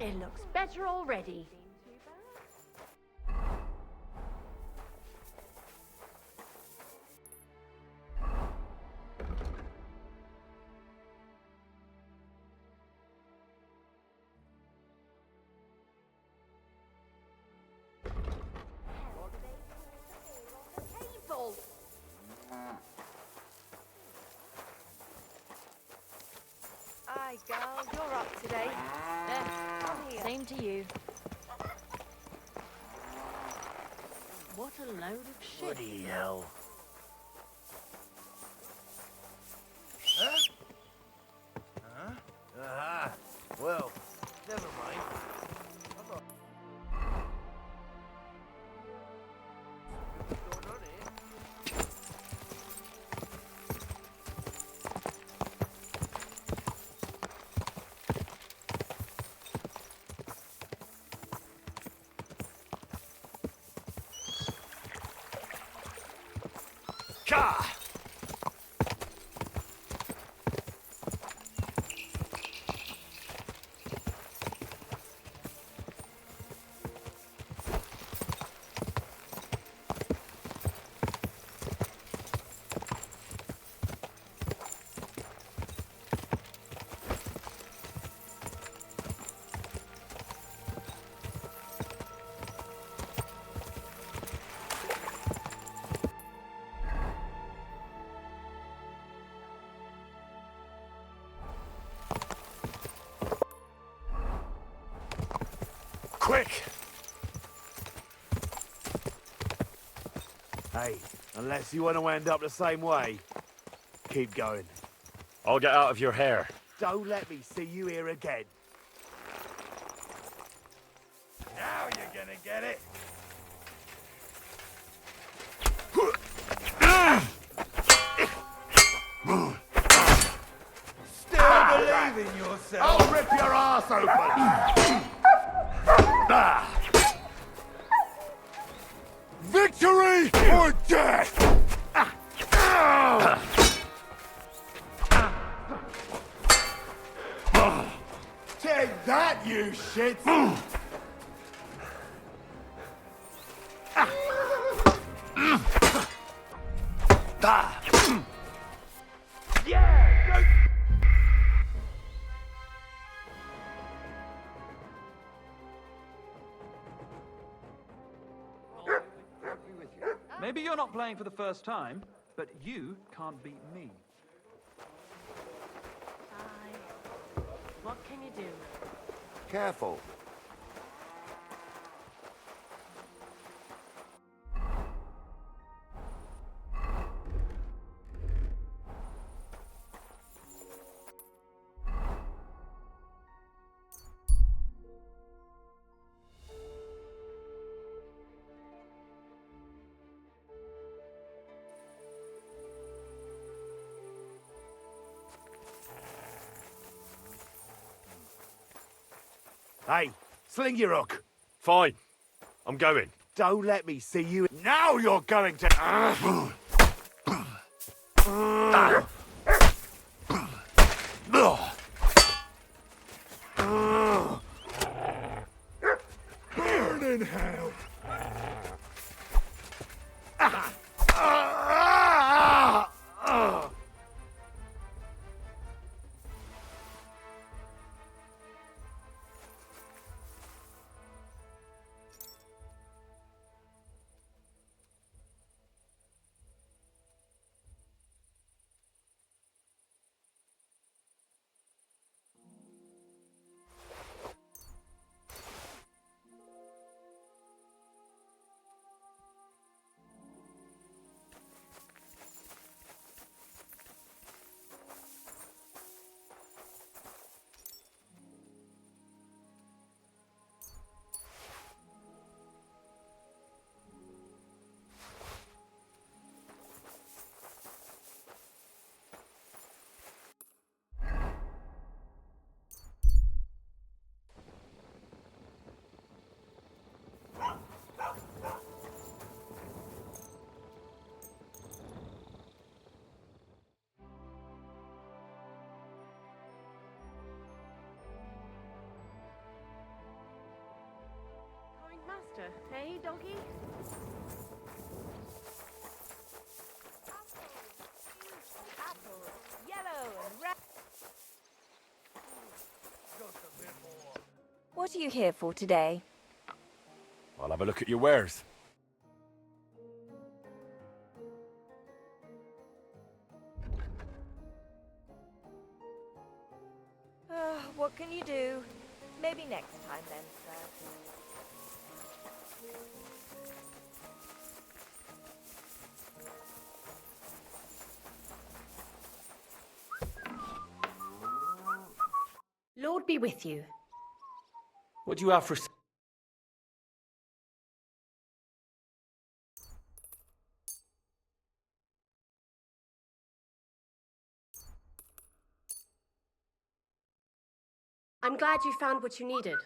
It looks better already. Hi, girl. You're up today. Yeah, come here. Same to you. What a load of shit. Bloody hell. Huh? Aha. Well, never mind. I'm not... What's going on here? Ka! Quick! Hey, unless you want to end up the same way, keep going. I'll get out of your hair. Don't let me see you here again. Now you're gonna get it. Still believe in yourself? I'll rip your ass open! Victory or death! Take that, you shits! Yeah! Maybe you're not playing for the first time, but you can't beat me. Bye. What can you do? Careful. Hey, sling your hook. Fine. I'm going. Don't let me see you. Now you're going to. Burn in hell. What are you here for today? I'll have a look at your wares. What can you do? Maybe next time then, sir. Lord be with you. What do you have for... I'm glad you found what you needed.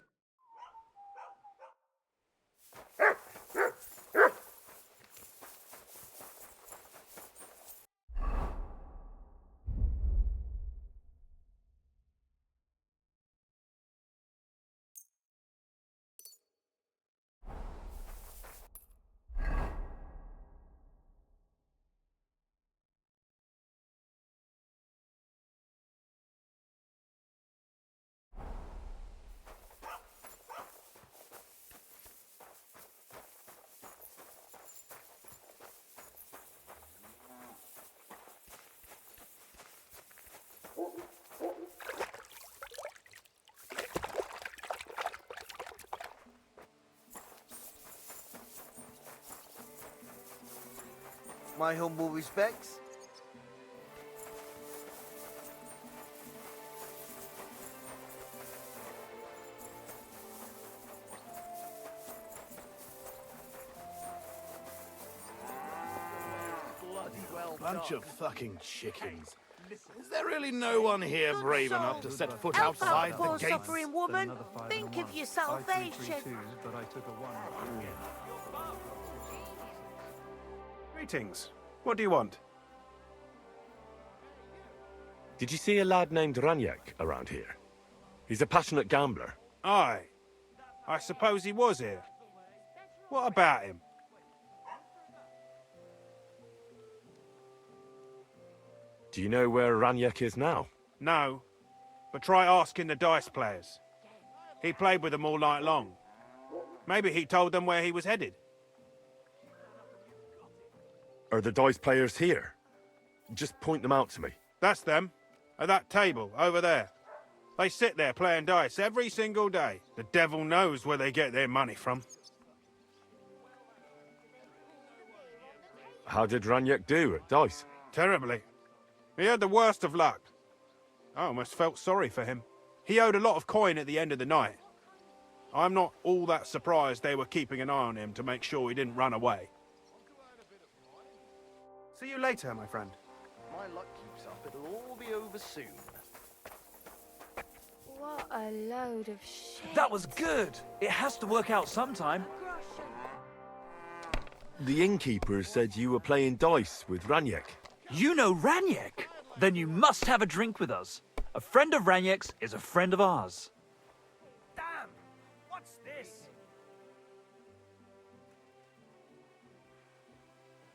My humble respects. Bunch of fucking chickens. Is there really no one here brave enough to set foot outside the gates? Suffering woman. Think of your salvation. But I took a 1. Greetings. What do you want? Did you see a lad named Raniak around here? He's a passionate gambler. Aye. I suppose he was here. What about him? Do you know where Raniak is now? No. But try asking the dice players. He played with them all night long. Maybe he told them where he was headed. Are the dice players here? Just point them out to me. That's them. At that table, over there. They sit there playing dice every single day. The devil knows where they get their money from. How did Raniak do at dice? Terribly. He had the worst of luck. I almost felt sorry for him. He owed a lot of coin at the end of the night. I'm not all that surprised they were keeping an eye on him to make sure he didn't run away. See you later, my friend. My luck keeps up. It'll all be over soon. What a load of shit. That was good. It has to work out sometime. The innkeeper said you were playing dice with Raniak. You know Raniak? Then you must have a drink with us. A friend of Raniak's is a friend of ours. Damn! What's this?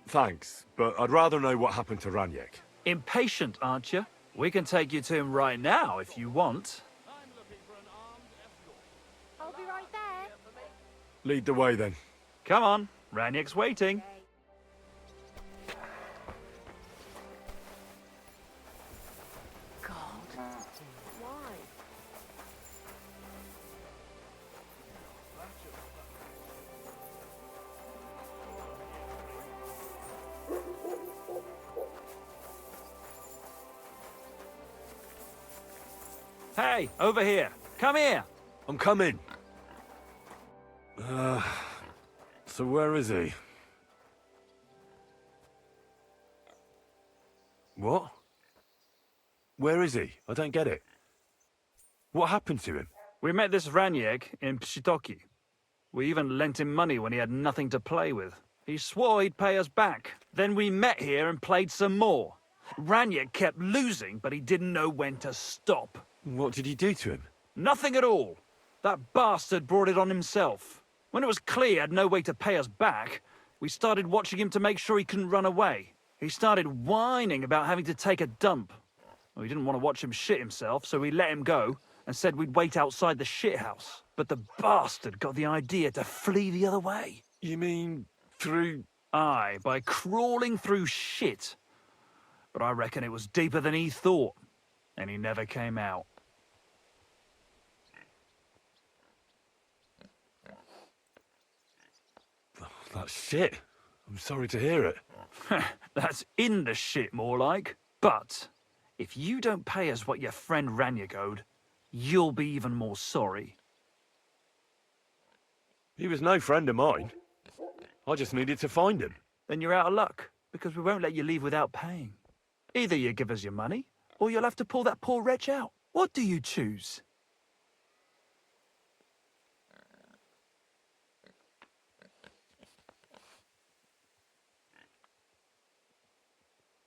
Thanks, but I'd rather know what happened to Raniak. Impatient, aren't you? We can take you to him right now if you want. I'll be right there. Lead the way then. Come on, Raniak's waiting. God. Why? Hey, over here. Come here. I'm coming. So where is he? What? Where is he? I don't get it. What happened to him? We met this Raniak in Pshitoki. We even lent him money when he had nothing to play with. He swore he'd pay us back. Then we met here and played some more. Raniak kept losing, but he didn't know when to stop. What did he do to him? Nothing at all. That bastard brought it on himself. When it was clear he had no way to pay us back, we started watching him to make sure he couldn't run away. He started whining about having to take a dump. Well, we didn't want to watch him shit himself, so we let him go. and said we'd wait outside the shithouse. But the bastard got the idea to flee the other way. You mean through... Aye, by crawling through shit. But I reckon it was deeper than he thought, and he never came out. That's shit. I'm sorry to hear it. That's in the shit, more like. But if you don't pay us what your friend Ranyek owed, you'll be even more sorry. He was no friend of mine. I just needed to find him. Then you're out of luck, because we won't let you leave without paying. Either you give us your money, or you'll have to pull that poor wretch out. What do you choose?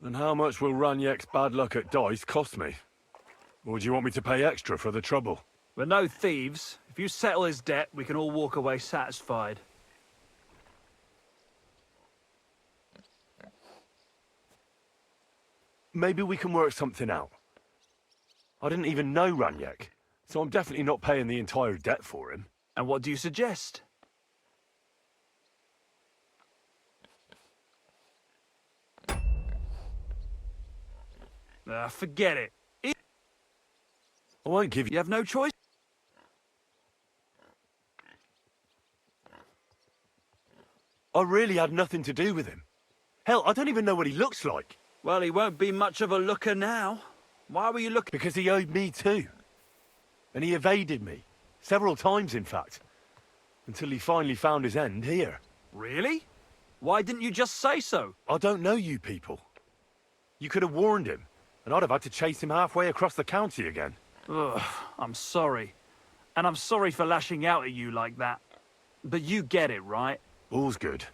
And how much will Ranyek's bad luck at dice cost me? Or do you want me to pay extra for the trouble? We're no thieves. If you settle his debt, we can all walk away satisfied. Maybe we can work something out. I didn't even know Ranyek, so I'm definitely not paying the entire debt for him. And what do you suggest? Forget it. I won't give you... You have no choice? I really had nothing to do with him. Hell, I don't even know what he looks like. Well, he won't be much of a looker now. Why were you looking? Because he owed me too. And he evaded me. Several times, in fact. Until he finally found his end here. Really? Why didn't you just say so? I don't know you people. You could have warned him, and I'd have had to chase him halfway across the county again. Ugh, I'm sorry. And I'm sorry for lashing out at you like that. But you get it, right? All's good.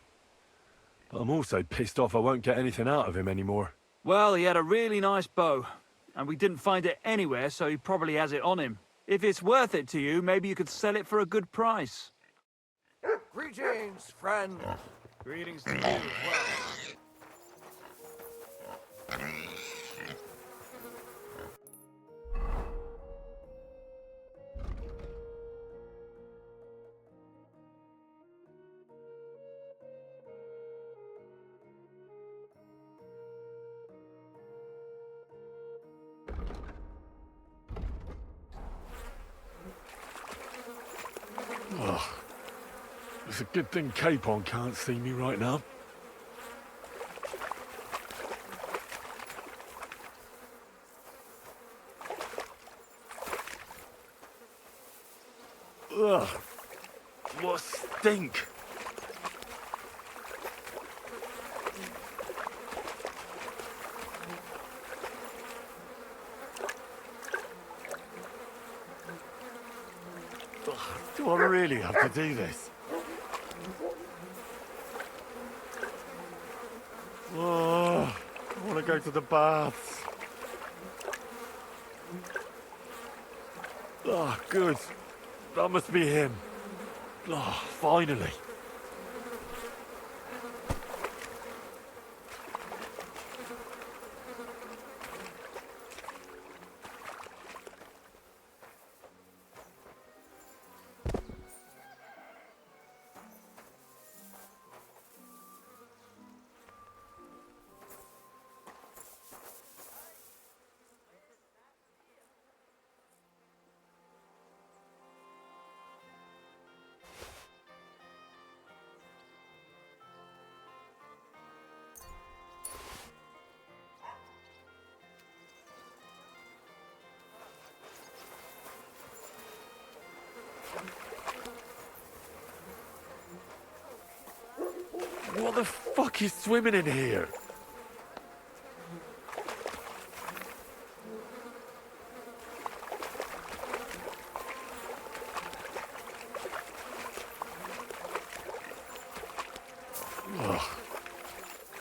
But I'm also pissed off I won't get anything out of him anymore. Well, he had a really nice bow. And we didn't find it anywhere, so he probably has it on him. If it's worth it to you, maybe you could sell it for a good price. Greetings, friend. Greetings to you as well. Ugh. It's a good thing Capon can't see me right now. Ugh. What stink. Do I really have to do this? Oh, I want to go to the baths. Oh, good. That must be him. Oh, finally. What the fuck is swimming in here? Ugh.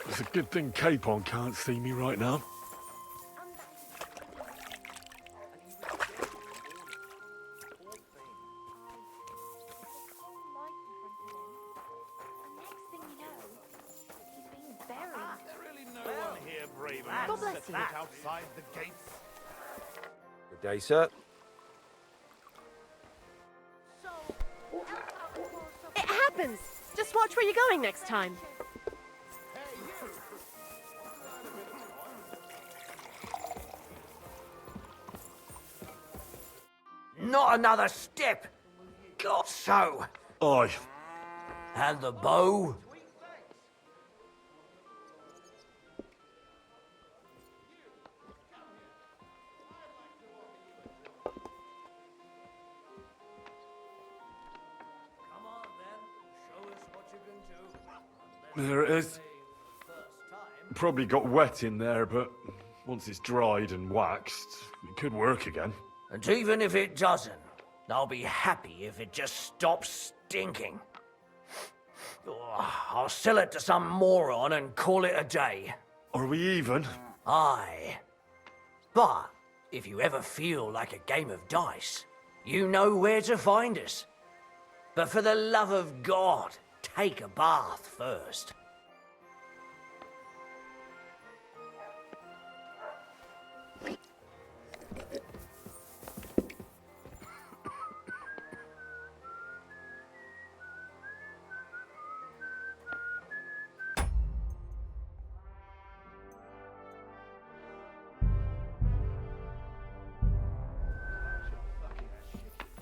It's a good thing Capon can't see me right now. Outside the gates. Good day, sir. It happens. Just watch where you're going next time. Not another step. God, so. Aye. And the bow? Come on then, show us what you can do. There it is. Probably got wet in there, but once it's dried and waxed, it could work again. And even if it doesn't, I'll be happy if it just stops stinking. Oh, I'll sell it to some moron and call it a day. Are we even? Aye. But if you ever feel like a game of dice, you know where to find us. But for the love of God, take a bath first.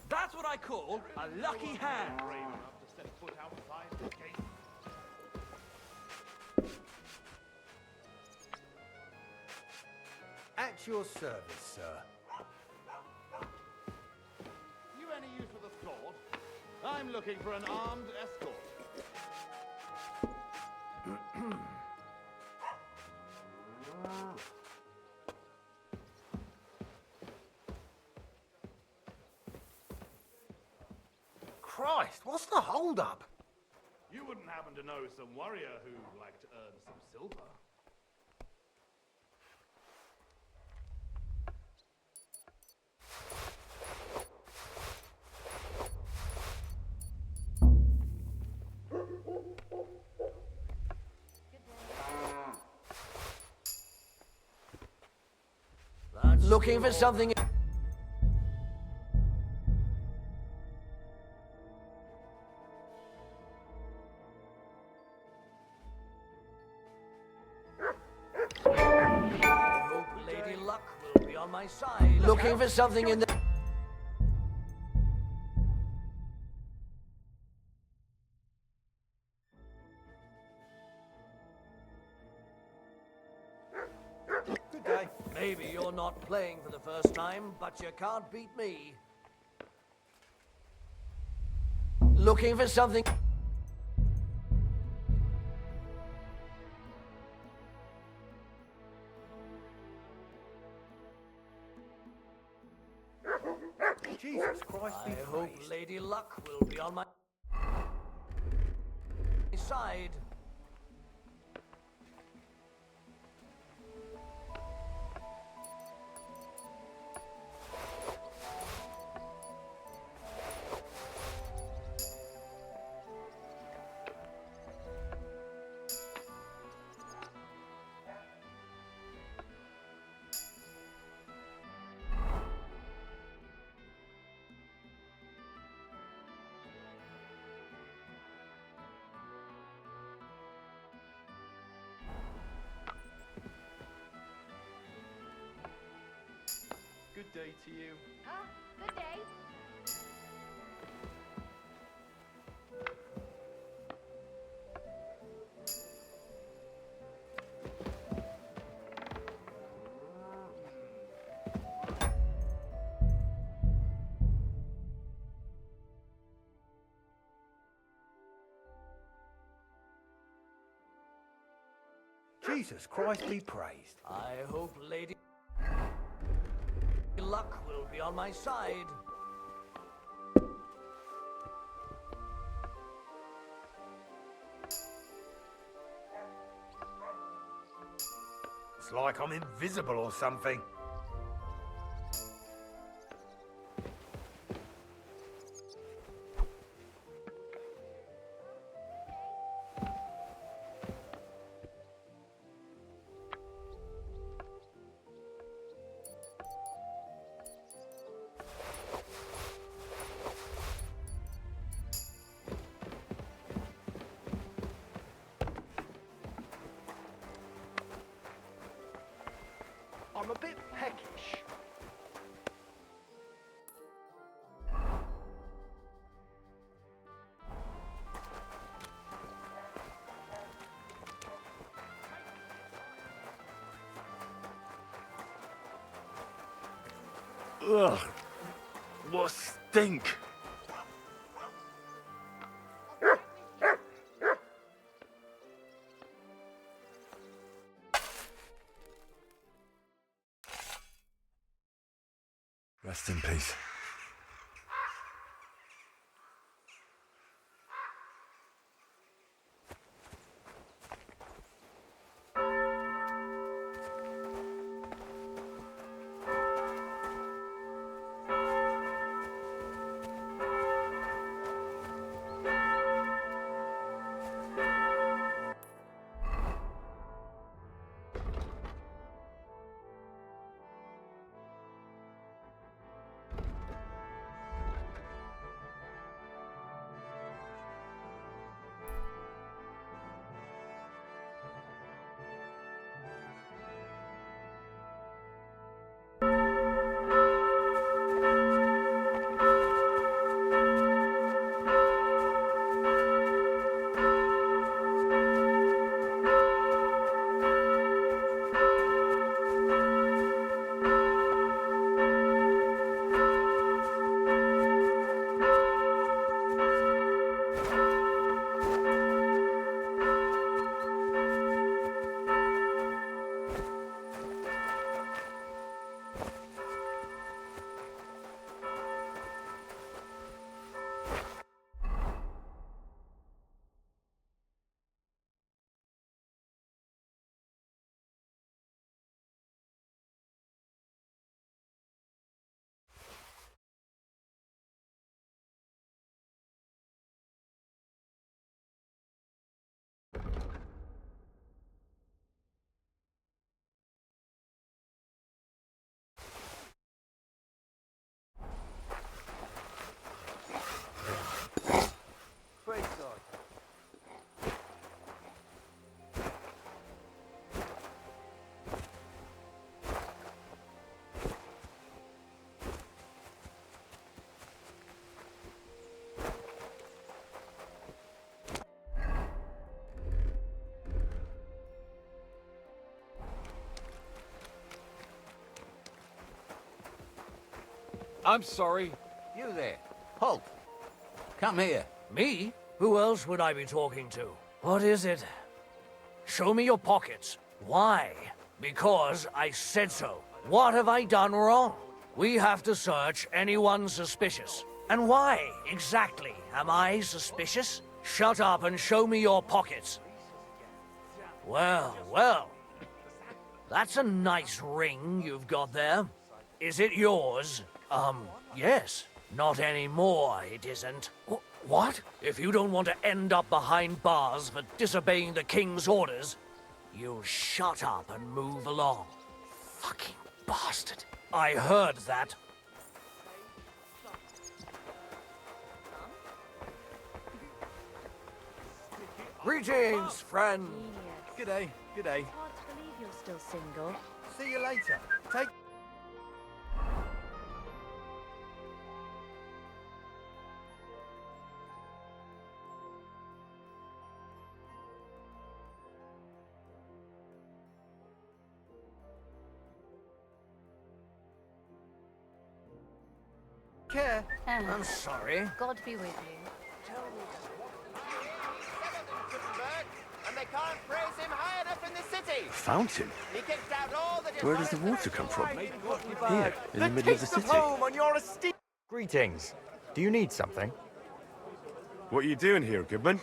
That's what I call a lucky hand. At your service, sir. You any use with a sword? I'm looking for an armed escort. Christ, what's the hold-up? You wouldn't happen to know some warrior who'd like to earn some silver? Looking for something... I hope Lady Luck will be on my side. Looking for something in the... Good day. Maybe you're not playing for the first time, but you can't beat me. Looking for something... Jesus Christ be I hope praised. Lady Luck will be on my side. Good day to you. Good day. Jesus Christ be praised. I hope Lady Luck will be on my side. It's like I'm invisible or something. Ugh. What stink! Rest in peace. I'm sorry. You there. Halt. Come here. Me? Who else would I be talking to? What is it? Show me your pockets. Why? Because I said so. What have I done wrong? We have to search anyone suspicious. And why, exactly, am I suspicious? Shut up and show me your pockets. Well, well. That's a nice ring you've got there. Is it yours? Yes. Not anymore, it isn't. What? If you don't want to end up behind bars for disobeying the king's orders, you shut up and move along. Fucking bastard. I heard that. Greetings, friend. G'day, g'day. Hard to believe you're still single. See you later. Take... care. I'm sorry. God be with you. And they can't praise him high enough in the city. Fountain? He kicked out all the Where does the water come from? Here, in the The middle of the taste of city. home on your estate. Greetings. Do you need something? What are you doing here, Goodman?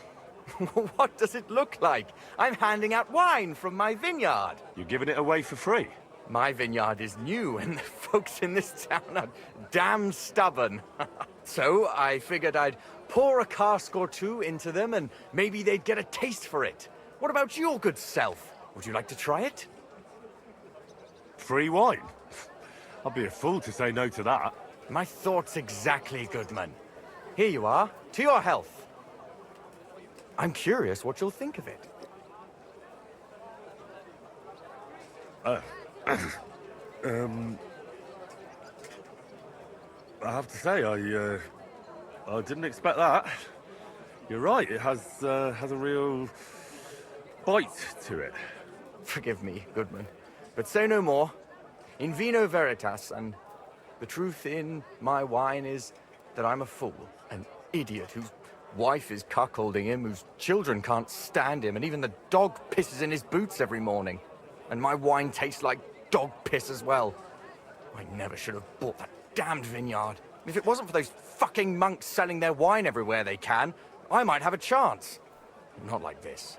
What does it look like? I'm handing out wine from my vineyard. You're giving it away for free? My vineyard is new, and the folks in this town are damn stubborn. So I figured I'd pour a cask or two into them, and maybe they'd get a taste for it. What about your good self? Would you like to try it? Free wine? I'd be a fool to say no to that. My thoughts exactly, Goodman. Here you are. To your health. I'm curious what you'll think of it. I have to say, I didn't expect that. You're right, it has a real bite to it. Forgive me, Goodman, but say no more. In vino veritas, and The truth in my wine is that I'm a fool, an idiot whose wife is cuckolding him, whose children can't stand him, and even the dog pisses in his boots every morning. And my wine tastes like dog piss as well. I never should have bought that damned vineyard. If it wasn't for those fucking monks selling their wine everywhere they can, I might have a chance. Not like this.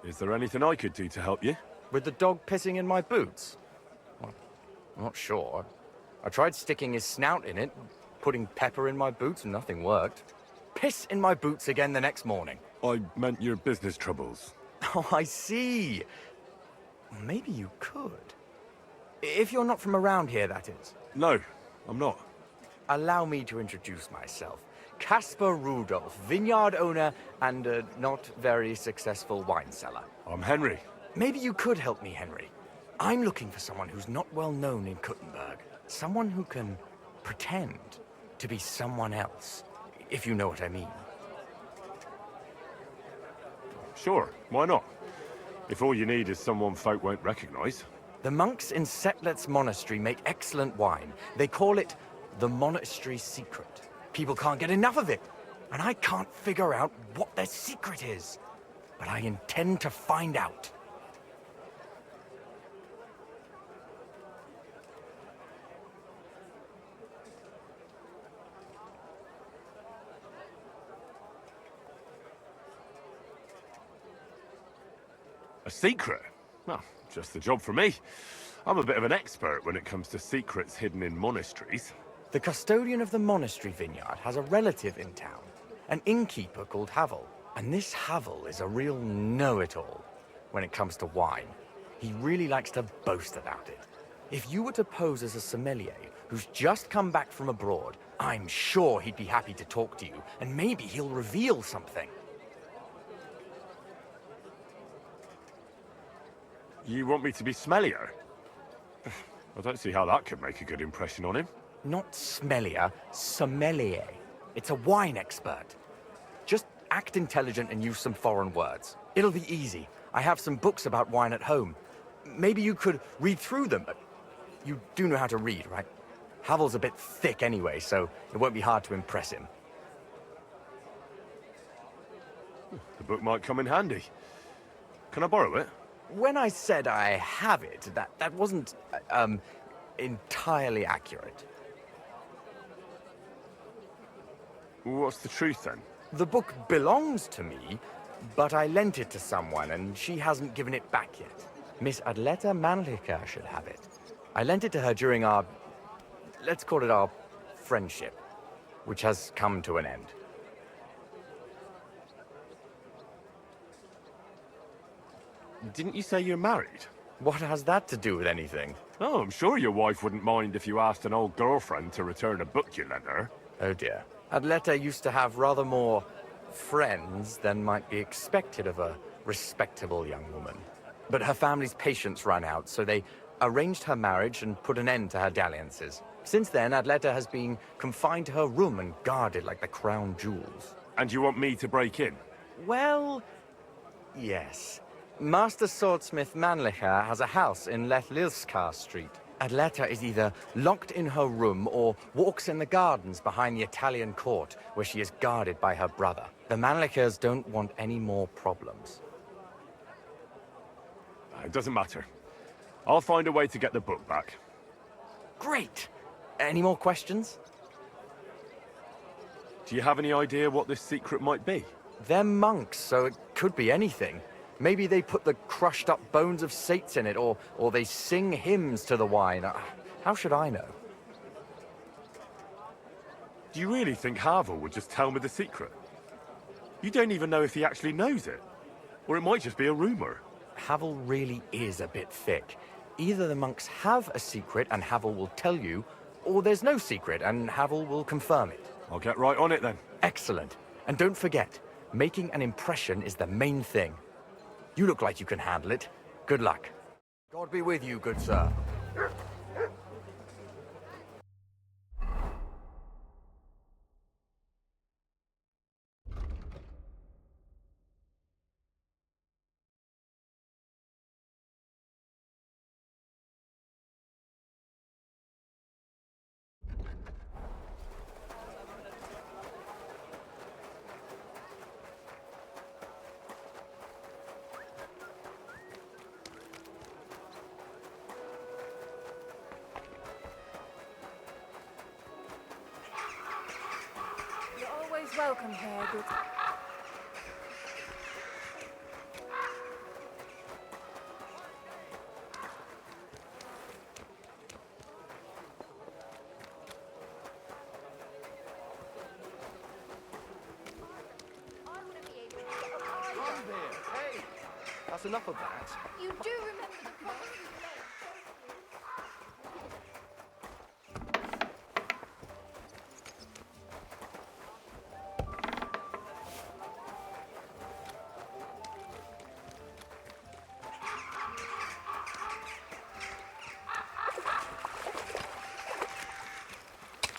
Is there anything I could do to help you? With the dog pissing in my boots? Well, I'm not sure. I tried sticking his snout in it, putting pepper in my boots, and nothing worked. Piss in my boots again the next morning. I meant your business troubles. Oh, I see. Well, maybe you could. If you're not from around here, that is. No, I'm not. Allow me to introduce myself. Caspar Rudolph, vineyard owner and a not very successful wine seller. I'm Henry. Maybe you could help me, Henry. I'm looking for someone who's not well known in Kuttenberg. Someone who can pretend to be someone else, if you know what I mean. Sure, why not? If all you need is someone folk won't recognize. The monks in Setlet's monastery make excellent wine. They call it the monastery secret. People can't get enough of it, and I can't figure out what their secret is. But I intend to find out. A secret? Well, just the job for me. I'm a bit of an expert when it comes to secrets hidden in monasteries. The custodian of the monastery vineyard has a relative in town, an innkeeper called Havel. And this Havel is a real know-it-all when it comes to wine. He really likes to boast about it. If you were to pose as a sommelier who's just come back from abroad, I'm sure he'd be happy to talk to you, and maybe he'll reveal something. You want me to be smellier? I don't see how that could make a good impression on him. Not smellier, sommelier. It's a wine expert. Just act intelligent and use some foreign words. It'll be easy. I have some books about wine at home. Maybe you could read through them. You do know how to read, right? Havel's a bit thick anyway, so it won't be hard to impress him. The book might come in handy. Can I borrow it? When I said I have it, that wasn't, entirely accurate. What's the truth then? The book belongs to me, but I lent it to someone and she hasn't given it back yet. Miss Adleta Manlica should have it. I lent it to her during our, let's call it our friendship, which has come to an end. Didn't you say you're married? What has that to do with anything? Oh, I'm sure your wife wouldn't mind if you asked an old girlfriend to return a book you lent her. Oh dear. Adleta used to have rather more friends than might be expected of a respectable young woman. But her family's patience ran out, so they arranged her marriage and put an end to her dalliances. Since then, Adleta has been confined to her room and guarded like the crown jewels. And you want me to break in? Well, yes. Master Swordsmith Manlicher has a house in Lethlilskar Street. Adleta is either locked in her room or walks in the gardens behind the Italian court, where she is guarded by her brother. The Manlichers don't want any more problems. It doesn't matter. I'll find a way to get the book back. Great! Any more questions? Do you have any idea what this secret might be? They're monks, so it could be anything. Maybe they put the crushed-up bones of saints in it, or they sing hymns to the wine. How should I know? Do you really think Havel would just tell me the secret? You don't even know if he actually knows it. Or it might just be a rumor. Havel really is a bit thick. Either the monks have a secret and Havel will tell you, or there's no secret and Havel will confirm it. I'll get right on it then. Excellent. And don't forget, making an impression is the main thing. You look like you can handle it. Good luck. God be with you, good sir. Welcome here, good. Hey, that's enough of that. You do remember the promise we made.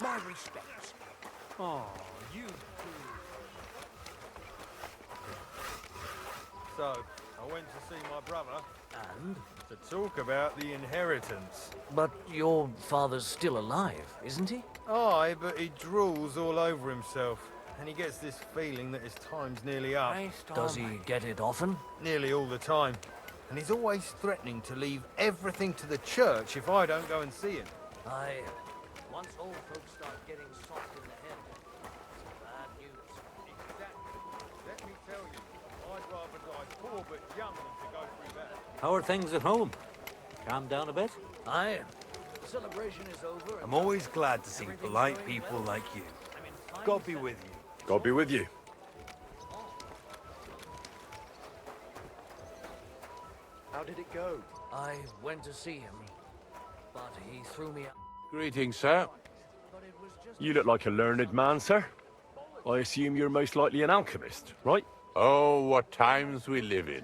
My respects. Oh, you. So, I went to see my brother And? to talk about the inheritance. But your father's still alive, isn't he? Aye, but he drools all over himself. And he gets this feeling that his time's nearly up. Does he get it often? Nearly all the time. And he's always threatening to leave everything to the church if I don't go and see him. Aye. Once old folks start getting soft in the head, it's bad news. Exactly. Let me tell you, I'd rather die poor but young than to go through that. How are things at home? Calm down a bit? Aye. The celebration is over. I'm always glad to see polite people like you. God be with you. God be with you. How did it go? I went to see him, but he threw me out. Greetings, sir. You look like a learned man, sir. I assume you're most likely an alchemist, right? Oh, what times we live in.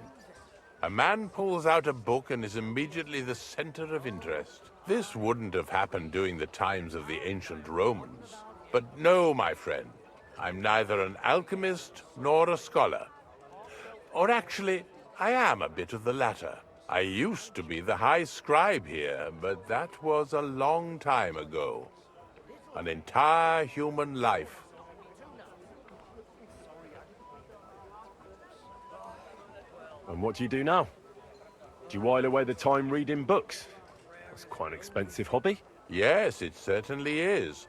A man pulls out a book and is immediately the center of interest. This wouldn't have happened during the times of the ancient Romans. But no, my friend, I'm neither an alchemist nor a scholar. Or actually, I am a bit of the latter. I used to be the high scribe here, but that was a long time ago. An entire human life. And what do you do now? Do you while away the time reading books? That's quite an expensive hobby. Yes, it certainly is.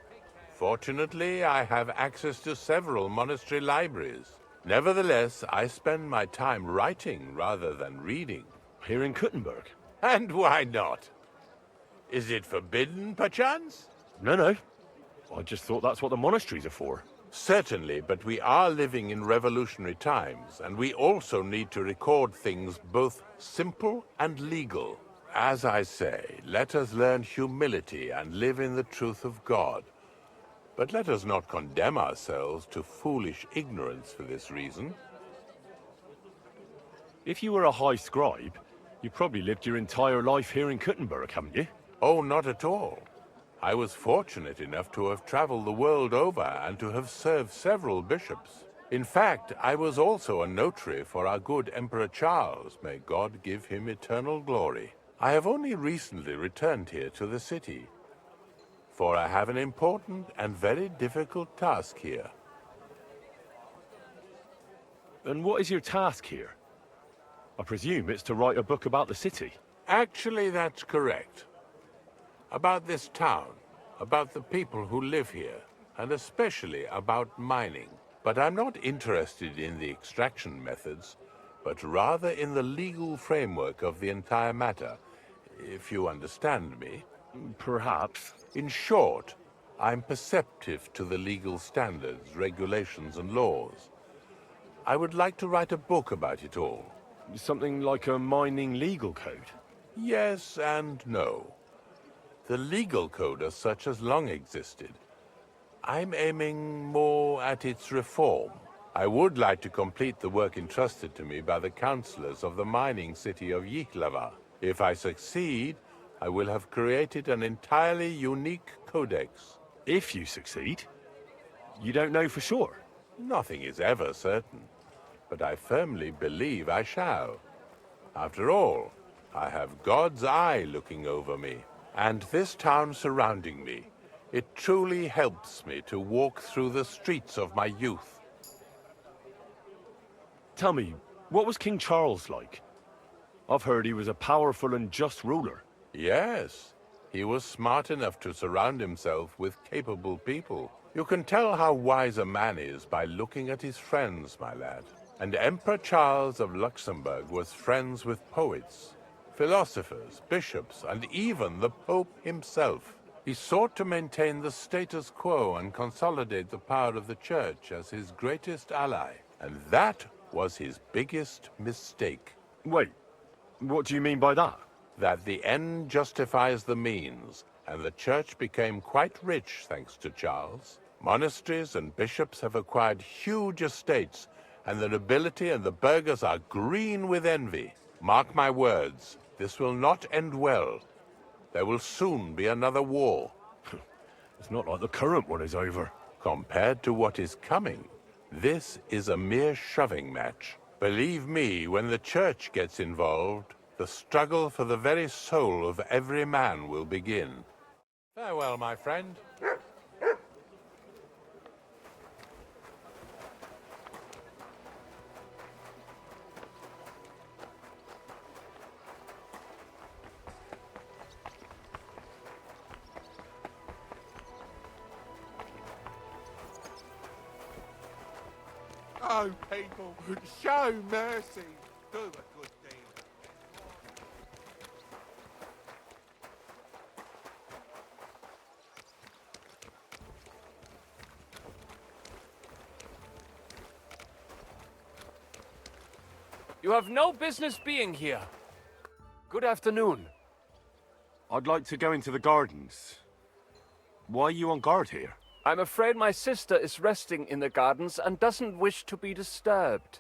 Fortunately, I have access to several monastery libraries. Nevertheless, I spend my time writing rather than reading. Here in Kuttenberg? And why not? Is it forbidden, perchance? No. I just thought that's what the monasteries are for. Certainly, but we are living in revolutionary times, and we also need to record things both simple and legal. As I say, let us learn humility and live in the truth of God. But let us not condemn ourselves to foolish ignorance for this reason. If you were a high scribe, you probably lived your entire life here in Kuttenberg, haven't you? Oh, not at all. I was fortunate enough to have traveled the world over and to have served several bishops. In fact, I was also a notary for our good Emperor Charles. May God give him eternal glory. I have only recently returned here to the city, for I have an important and very difficult task here. And what is your task here? I presume it's to write a book about the city. Actually, that's correct. About this town, about the people who live here, and especially about mining. But I'm not interested in the extraction methods, but rather in the legal framework of the entire matter, if you understand me. Perhaps. In short, I'm perceptive to the legal standards, regulations, and laws. I would like to write a book about it all. Something like a mining legal code? Yes and no. The legal code as such has long existed. I'm aiming more at its reform. I would like to complete the work entrusted to me by the councillors of the mining city of Yihlava. If I succeed, I will have created an entirely unique codex. If you succeed? You don't know for sure? Nothing is ever certain, but I firmly believe I shall. After all, I have God's eye looking over me, and this town surrounding me. It truly helps me to walk through the streets of my youth. Tell me, what was King Charles like? I've heard he was a powerful and just ruler. Yes, he was smart enough to surround himself with capable people. You can tell how wise a man is by looking at his friends, my lad. And Emperor Charles of Luxembourg was friends with poets, philosophers, bishops, and even the Pope himself. He sought to maintain the status quo and consolidate the power of the Church as his greatest ally. And that was his biggest mistake. Wait, what do you mean by that? That the end justifies the means, and the Church became quite rich thanks to Charles. Monasteries and bishops have acquired huge estates, and the nobility and the burghers are green with envy. Mark my words, this will not end well. There will soon be another war. It's not like the current one is over. Compared to what is coming, this is a mere shoving match. Believe me, when the Church gets involved, the struggle for the very soul of every man will begin. Farewell, my friend. Oh, people, show mercy. Do a good deed. You have no business being here. Good afternoon. I'd like to go into the gardens. Why are you on guard here? I'm afraid my sister is resting in the gardens and doesn't wish to be disturbed.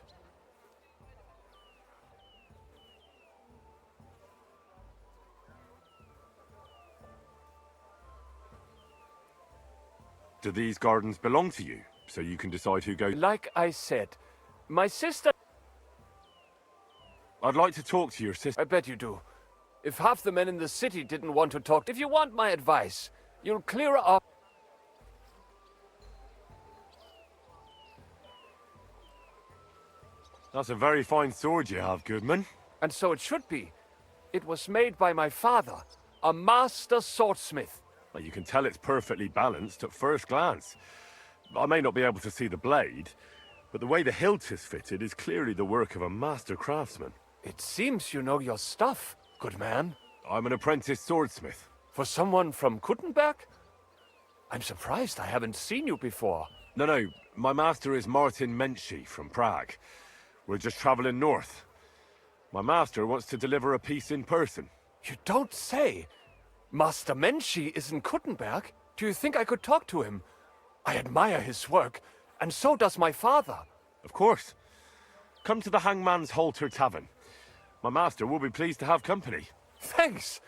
Do these gardens belong to you, so you can decide who goes? Like I said, my sister... I'd like to talk to your sister. I bet you do. If half the men in the city didn't want to talk... If you want my advice, you'll clear her up. That's a very fine sword you have, Goodman. And so it should be. It was made by my father, a master swordsmith. Well, you can tell it's perfectly balanced at first glance. I may not be able to see the blade, but the way the hilt is fitted is clearly the work of a master craftsman. It seems you know your stuff, good man. I'm an apprentice swordsmith. For someone from Kuttenberg? I'm surprised I haven't seen you before. No, my master is Martin Menschy from Prague. We're just traveling north. My master wants to deliver a piece in person. You don't say! Master Menschy is in Kuttenberg? Do you think I could talk to him? I admire his work, and so does my father. Of course. Come to the Hangman's Halter Tavern. My master will be pleased to have company. Thanks!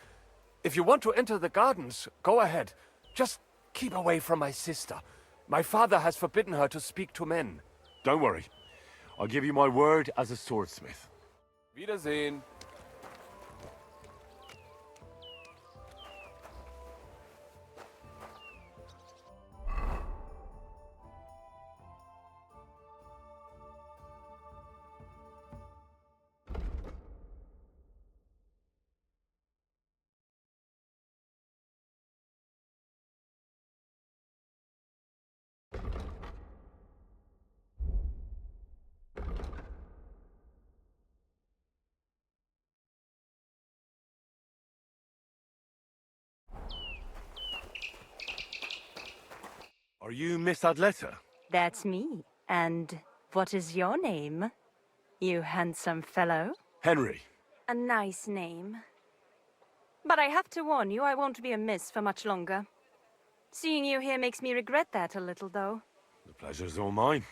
If you want to enter the gardens, go ahead. Just keep away from my sister. My father has forbidden her to speak to men. Don't worry. I'll give you my word as a swordsmith. Wiedersehen. Are you Miss Adletta? That's me. And what is your name, you handsome fellow? Henry. A nice name. But I have to warn you, I won't be a miss for much longer. Seeing you here makes me regret that a little, though. The pleasure's all mine.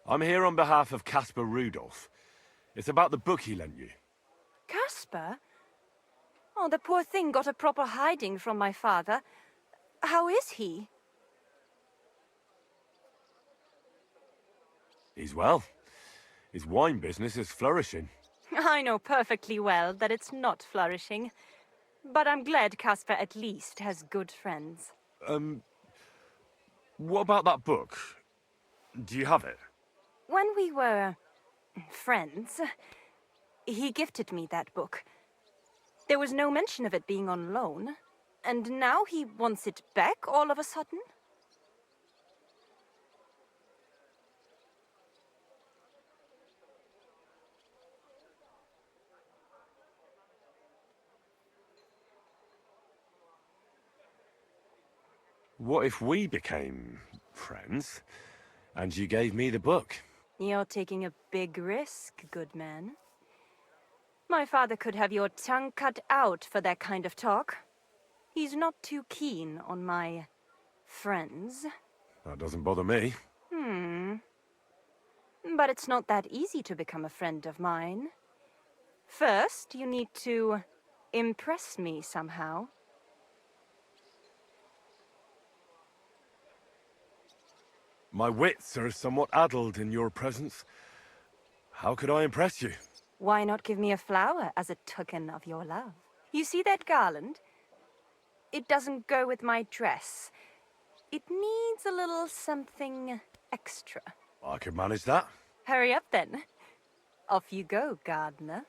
I'm here on behalf of Caspar Rudolph. It's about the book he lent you. Caspar? Oh, the poor thing got a proper hiding from my father. How is he? He's well. His wine business is flourishing. I know perfectly well that it's not flourishing. But I'm glad Caspar at least has good friends. What about that book? Do you have it? When we were friends, he gifted me that book. There was no mention of it being on loan. And now he wants it back all of a sudden? What if we became friends, and you gave me the book? You're taking a big risk, good man. My father could have your tongue cut out for that kind of talk. He's not too keen on my friends. That doesn't bother me. But it's not that easy to become a friend of mine. First, you need to impress me somehow. My wits are somewhat addled in your presence. How could I impress you? Why not give me a flower as a token of your love? You see that garland? It doesn't go with my dress. It needs a little something extra. I could manage that. Hurry up then. Off you go, gardener.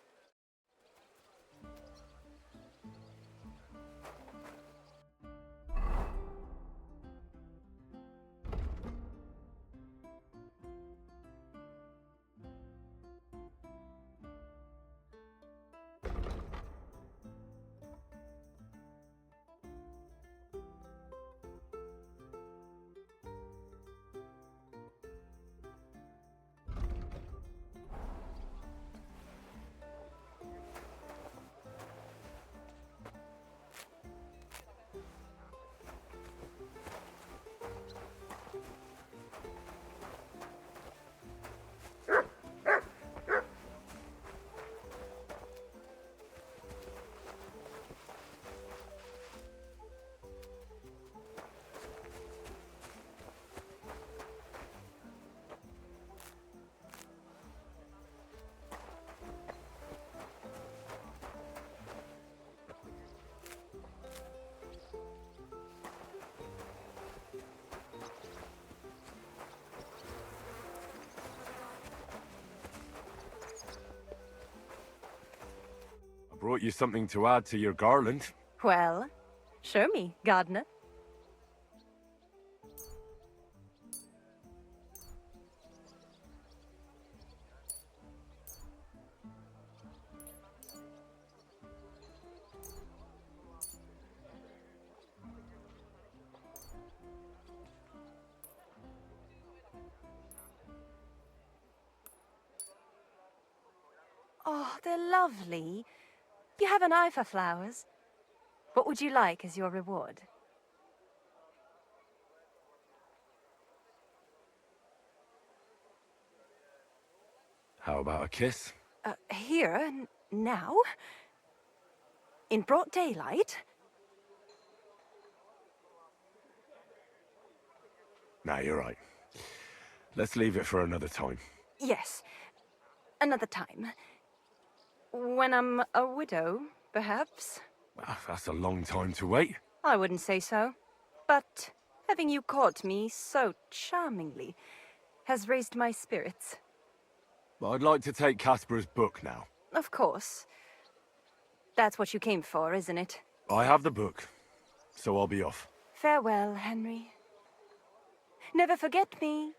Brought you something to add to your garland. Well, show me, gardener. Oh, they're lovely. You have an eye for flowers. What would you like as your reward? How about a kiss? Here, now? In broad daylight? Nah, you're right. Let's leave it for another time. Yes, another time. When I'm a widow, perhaps? Well, that's a long time to wait. I wouldn't say so. But having you caught me so charmingly has raised my spirits. But I'd like to take Casper's book now. Of course. That's what you came for, isn't it? I have the book, so I'll be off. Farewell, Henry. Never forget me.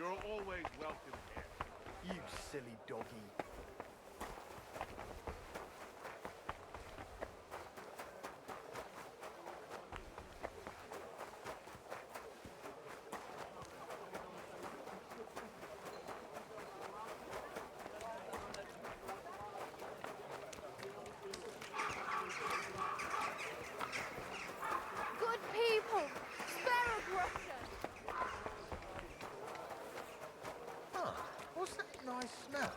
You're always welcome here. You silly doggy. Good people, spare aggression. Huh. What's that nice smell?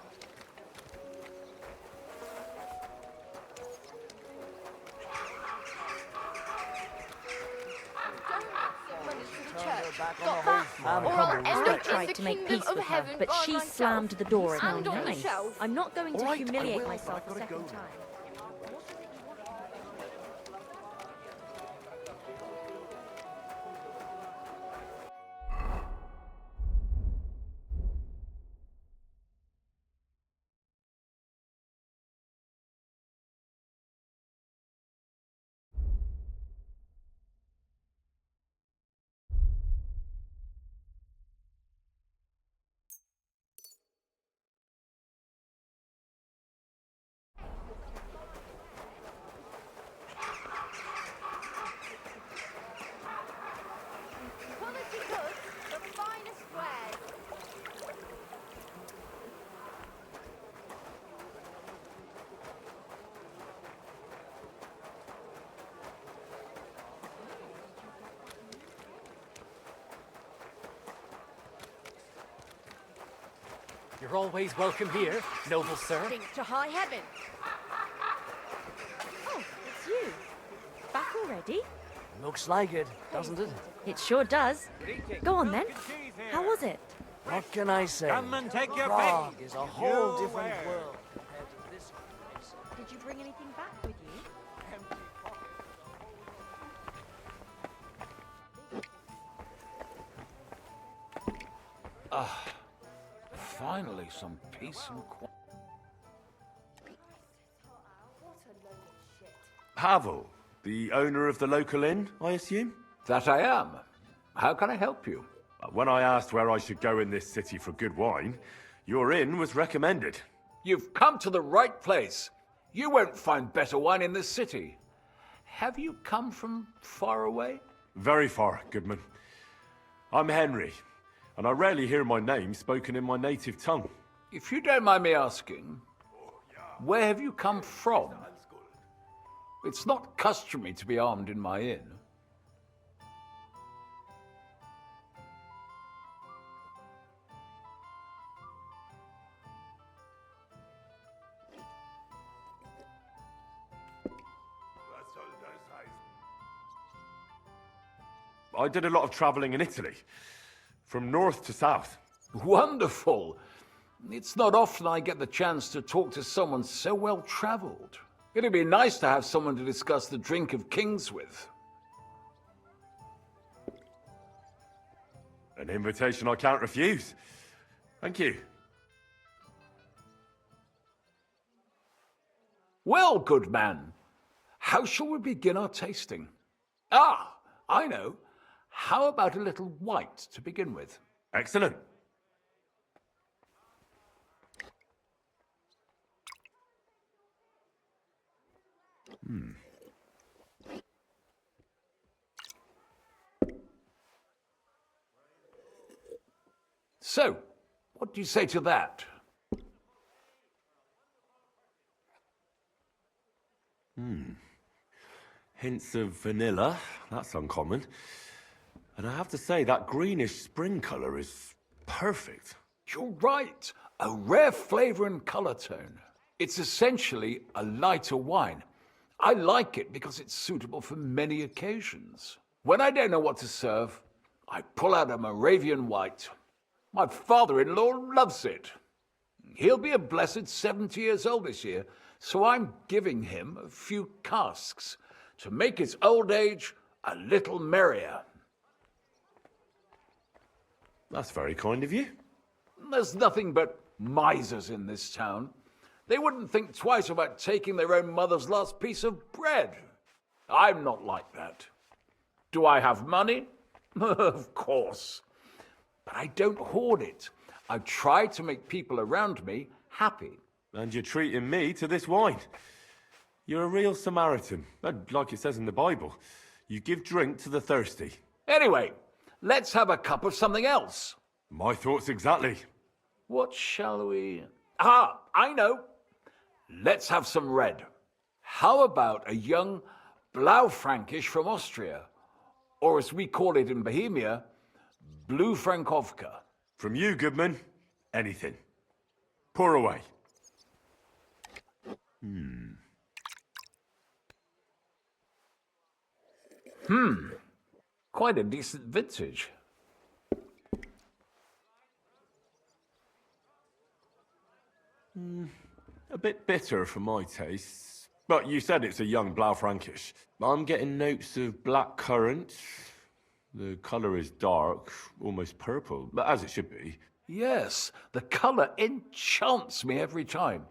I tried to make peace with her, but she slammed the door in my face. I'm not going to humiliate myself a second time. Quality goods, the finest wares. You're always welcome here, noble sir. Think to high heaven. Oh, it's you. Back already? Looks like it, doesn't it? It sure does. Go on then. How was it? What can I say? Come and take your Prague pick. is a whole You different where? world compared to this place. Did you bring anything back with you? Finally, some peace and quiet. Pavel, the owner of the local inn, I assume? That I am. How can I help you? When I asked where I should go in this city for good wine, your inn was recommended. You've come to the right place. You won't find better wine in this city. Have you come from far away? Very far, Goodman. I'm Henry, and I rarely hear my name spoken in my native tongue. If you don't mind me asking, where have you come from? It's not customary to be armed in my inn. I did a lot of traveling in Italy, from north to south. Wonderful. It's not often I get the chance to talk to someone so well traveled. It'd be nice to have someone to discuss the drink of kings with. An invitation I can't refuse. Thank you. Well, good man, how shall we begin our tasting? Ah, I know. How about a little white to begin with? Excellent. So, what do you say to that? Hints of vanilla. That's uncommon. And I have to say, that greenish spring colour is perfect. You're right. A rare flavor and color tone. It's essentially a lighter wine. I like it because it's suitable for many occasions. When I don't know what to serve, I pull out a Moravian white. My father-in-law loves it. He'll be a blessed 70 years old this year, so I'm giving him a few casks to make his old age a little merrier. That's very kind of you. There's nothing but misers in this town. They wouldn't think twice about taking their own mother's last piece of bread. I'm not like that. Do I have money? Of course. but I don't hoard it. I try to make people around me happy. And you're treating me to this wine. You're a real Samaritan, like it says in the Bible. You give drink to the thirsty. Anyway, let's have a cup of something else. My thoughts exactly. What shall we... Ah, I know. Let's have some red. How about a young Blaufränkisch from Austria? Or as we call it in Bohemia, Blue Frankovka. From you, Goodman, anything. Pour away. Quite a decent vintage. A bit bitter for my tastes. But you said it's a young Blaufränkisch. I'm getting notes of black currant. The colour is dark, almost purple, but as it should be. Yes, the colour enchants me every time.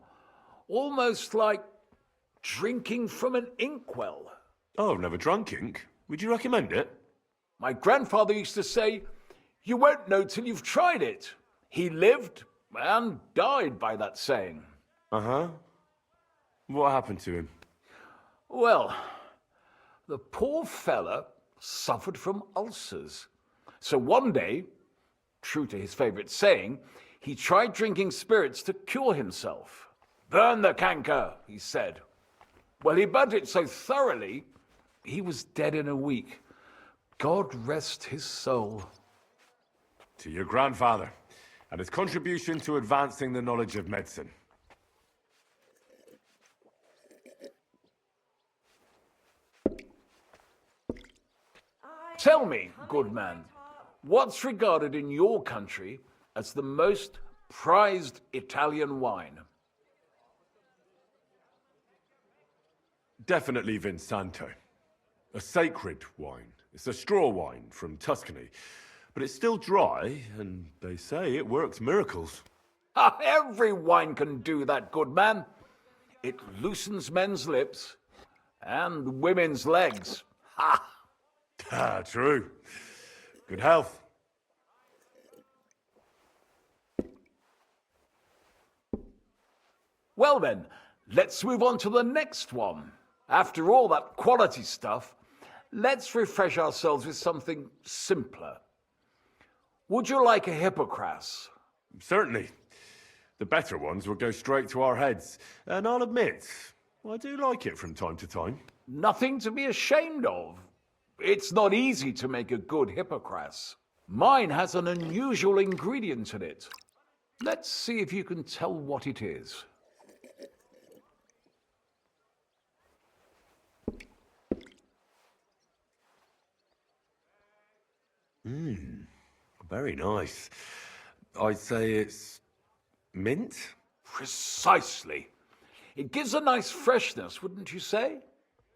Almost like drinking from an inkwell. Oh, I've never drunk ink. Would you recommend it? My grandfather used to say, you won't know till you've tried it. He lived and died by that saying. Uh-huh. What happened to him? Well, the poor fella suffered from ulcers. So one day, true to his favourite saying, he tried drinking spirits to cure himself. Burn the canker, he said. Well, he burnt it so thoroughly, he was dead in a week. God rest his soul. To your grandfather, and his contribution to advancing the knowledge of medicine. Tell me, good man, what's regarded in your country as the most prized Italian wine? Definitely Vinsanto. A sacred wine. It's a straw wine from Tuscany. But it's still dry, and they say it works miracles. Every wine can do that, good man. It loosens men's lips and women's legs. Ha! Ah, true. Good health. Well then, let's move on to the next one. After all that quality stuff, let's refresh ourselves with something simpler. Would you like a Hippocras? Certainly. The better ones will go straight to our heads. And I'll admit, I do like it from time to time. Nothing to be ashamed of. It's not easy to make a good Hippocras. Mine has an unusual ingredient in it. Let's see if you can tell what it is. Very nice. I'd say it's mint? Precisely. It gives a nice freshness, wouldn't you say?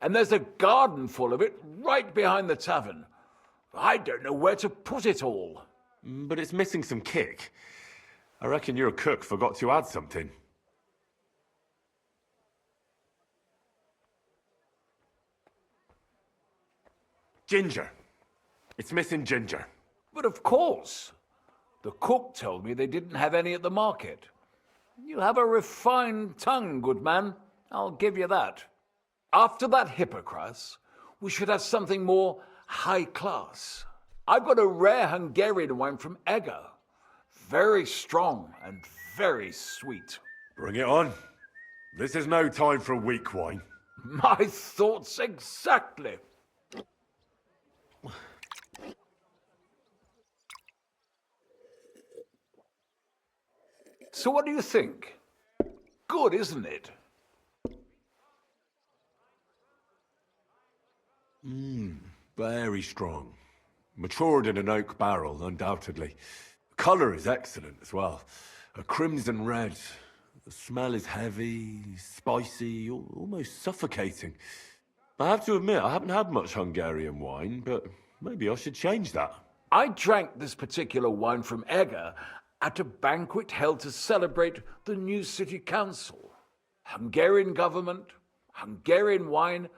And there's a garden full of it right behind the tavern. I don't know where to put it all. But it's missing some kick. I reckon your cook forgot to add something. Ginger. It's missing ginger. But of course. The cook told me they didn't have any at the market. You have a refined tongue, good man. I'll give you that. After that Hippocras, we should have something more high class. I've got a rare Hungarian wine from Eger. Very strong and very sweet. Bring it on. This is no time for weak wine. My thoughts exactly. So what do you think? Good, isn't it? Very strong. Matured in an oak barrel, undoubtedly. Colour is excellent as well. A crimson red. The smell is heavy, spicy, almost suffocating. I have to admit, I haven't had much Hungarian wine, but maybe I should change that. I drank this particular wine from Eger at a banquet held to celebrate the new city council. Hungarian government, Hungarian wine,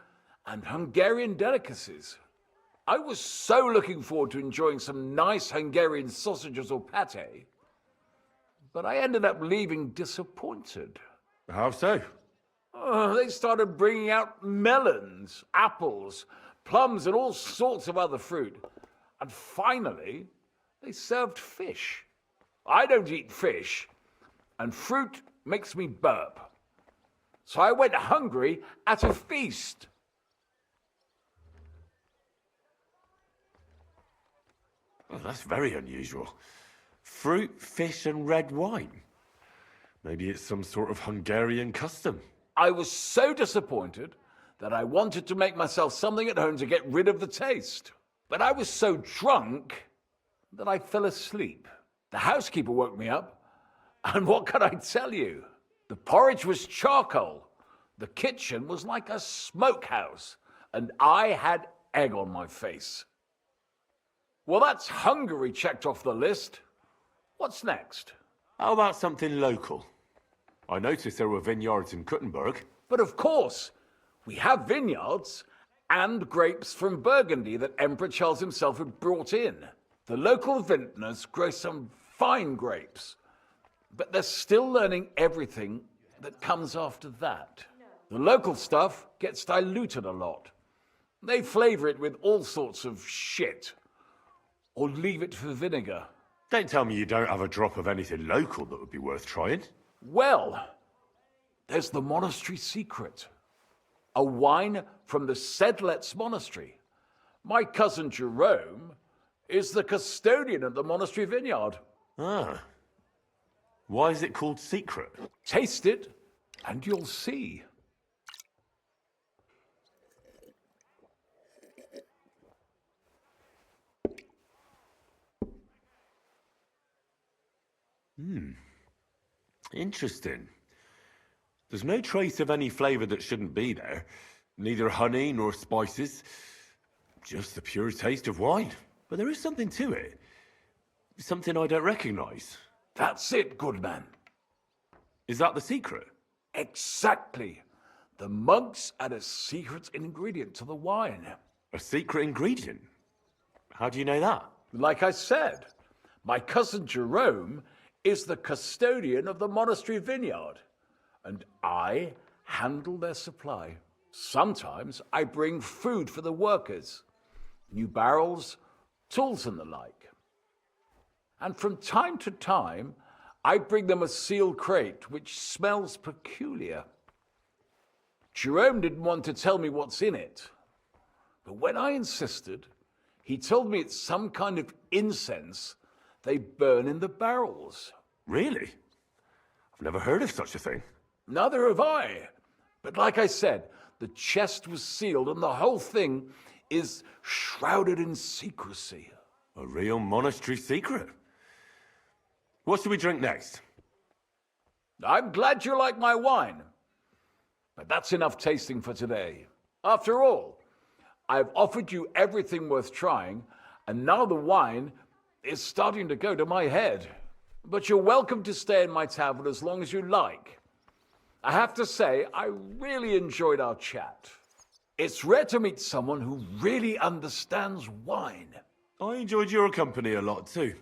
and Hungarian delicacies. I was so looking forward to enjoying some nice Hungarian sausages or pate, but I ended up leaving disappointed. How so? They started bringing out melons, apples, plums, and all sorts of other fruit. And finally, they served fish. I don't eat fish, and fruit makes me burp. So I went hungry at a feast. Oh, that's very unusual. Fruit, fish, and red wine. Maybe it's some sort of Hungarian custom. I was so disappointed that I wanted to make myself something at home to get rid of the taste. But I was so drunk that I fell asleep. The housekeeper woke me up, and what can I tell you? The porridge was charcoal, the kitchen was like a smokehouse, and I had egg on my face. Well, that's Hungary checked off the list. What's next? How about something local? I noticed there were vineyards in Kuttenberg. But of course, we have vineyards and grapes from Burgundy that Emperor Charles himself had brought in. The local vintners grow some fine grapes, but they're still learning everything that comes after that. The local stuff gets diluted a lot. They flavor it with all sorts of shit, or leave it for vinegar. Don't tell me you don't have a drop of anything local that would be worth trying. Well, there's the monastery secret. A wine from the Sedlets Monastery. My cousin Jerome is the custodian at the monastery vineyard. Ah. Why is it called secret? Taste it, and you'll see. Interesting. There's no trace of any flavour that shouldn't be there. Neither honey nor spices. Just the pure taste of wine. But there is something to it. Something I don't recognise. That's it, good man. Is that the secret? Exactly. The monks add a secret ingredient to the wine. A secret ingredient? How do you know that? Like I said, my cousin Jerome is the custodian of the monastery vineyard, and I handle their supply. Sometimes I bring food for the workers, new barrels, tools and the like. And from time to time, I bring them a sealed crate which smells peculiar. Jerome didn't want to tell me what's in it, but when I insisted, he told me it's some kind of incense they burn in the barrels. Really? I've never heard of such a thing. Neither have I. But like I said, the chest was sealed and the whole thing is shrouded in secrecy. A real monastery secret. What should we drink next? I'm glad you like my wine. But that's enough tasting for today. After all, I've offered you everything worth trying, and now the wine is starting to go to my head. But you're welcome to stay in my tavern as long as you like. I have to say, I really enjoyed our chat. It's rare to meet someone who really understands wine. I enjoyed your company a lot too.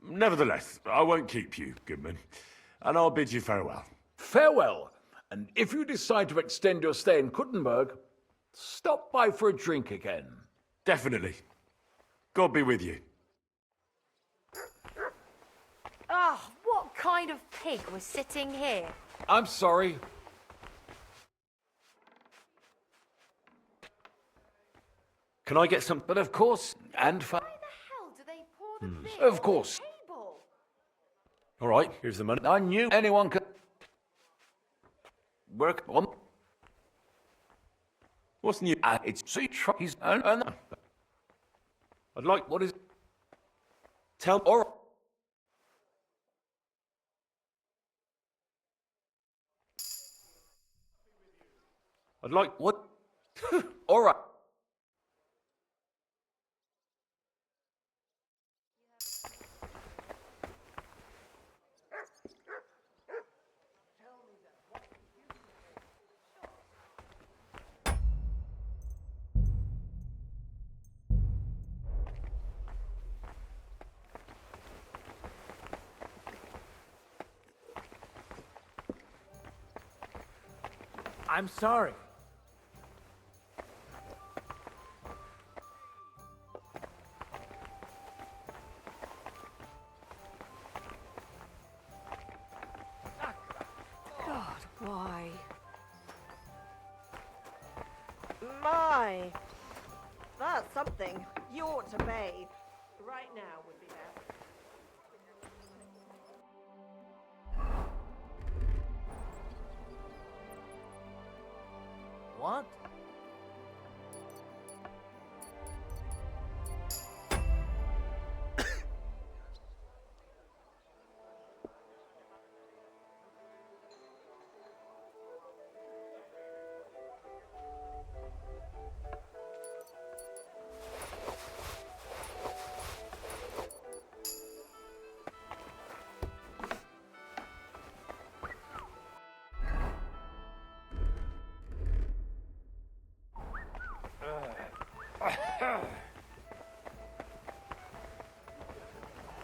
Nevertheless, I won't keep you, Goodman, and I'll bid you farewell. Farewell, and if you decide to extend your stay in Kuttenberg, stop by for a drink again. Definitely. God be with you. Oh, what kind of pig was sitting here? I'm sorry. Can I get some? But of course, and Why the hell do they pour the beer Of course. on the table? All right, here's the money. I knew anyone could work on. What's new? It's see, he's I'd like. What is? Tell. Or I'd like. what? All right. I'm sorry. God, why? My. That's something. You ought to bathe. Right now would be best. What?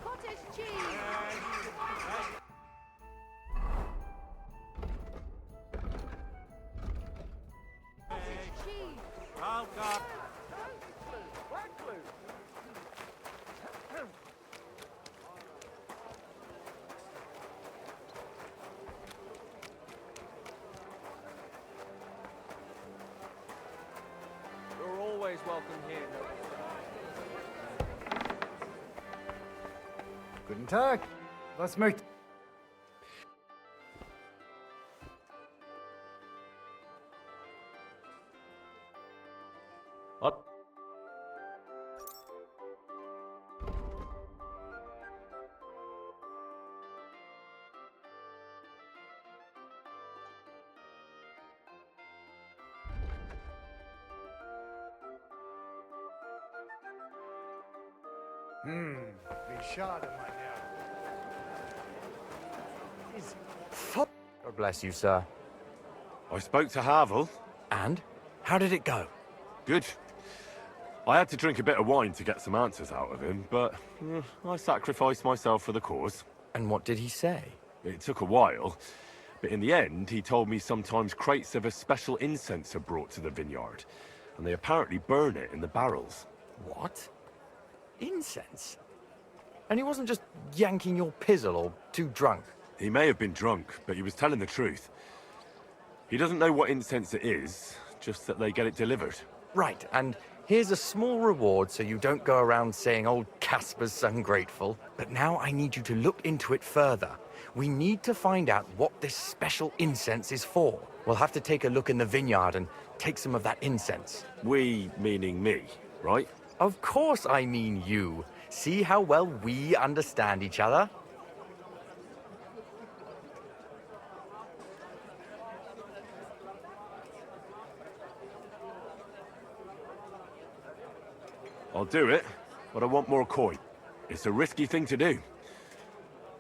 Cottage cheese! You're always welcome here. Guten Tag. Was möcht... What? Wie schade, mein Herr. God bless you, sir. I spoke to Havel. And? How did it go? Good. I had to drink a bit of wine to get some answers out of him, but I sacrificed myself for the cause. And what did he say? It took a while, but in the end, he told me sometimes crates of a special incense are brought to the vineyard, and they apparently burn it in the barrels. What? Incense? And he wasn't just yanking your pizzle or too drunk? He may have been drunk, but he was telling the truth. He doesn't know what incense it is, just that they get it delivered. Right, and here's a small reward so you don't go around saying old Casper's ungrateful. But now I need you to look into it further. We need to find out what this special incense is for. We'll have to take a look in the vineyard and take some of that incense. We, meaning me, right? Of course I mean you. See how well we understand each other? I'll do it, but I want more coin. It's a risky thing to do.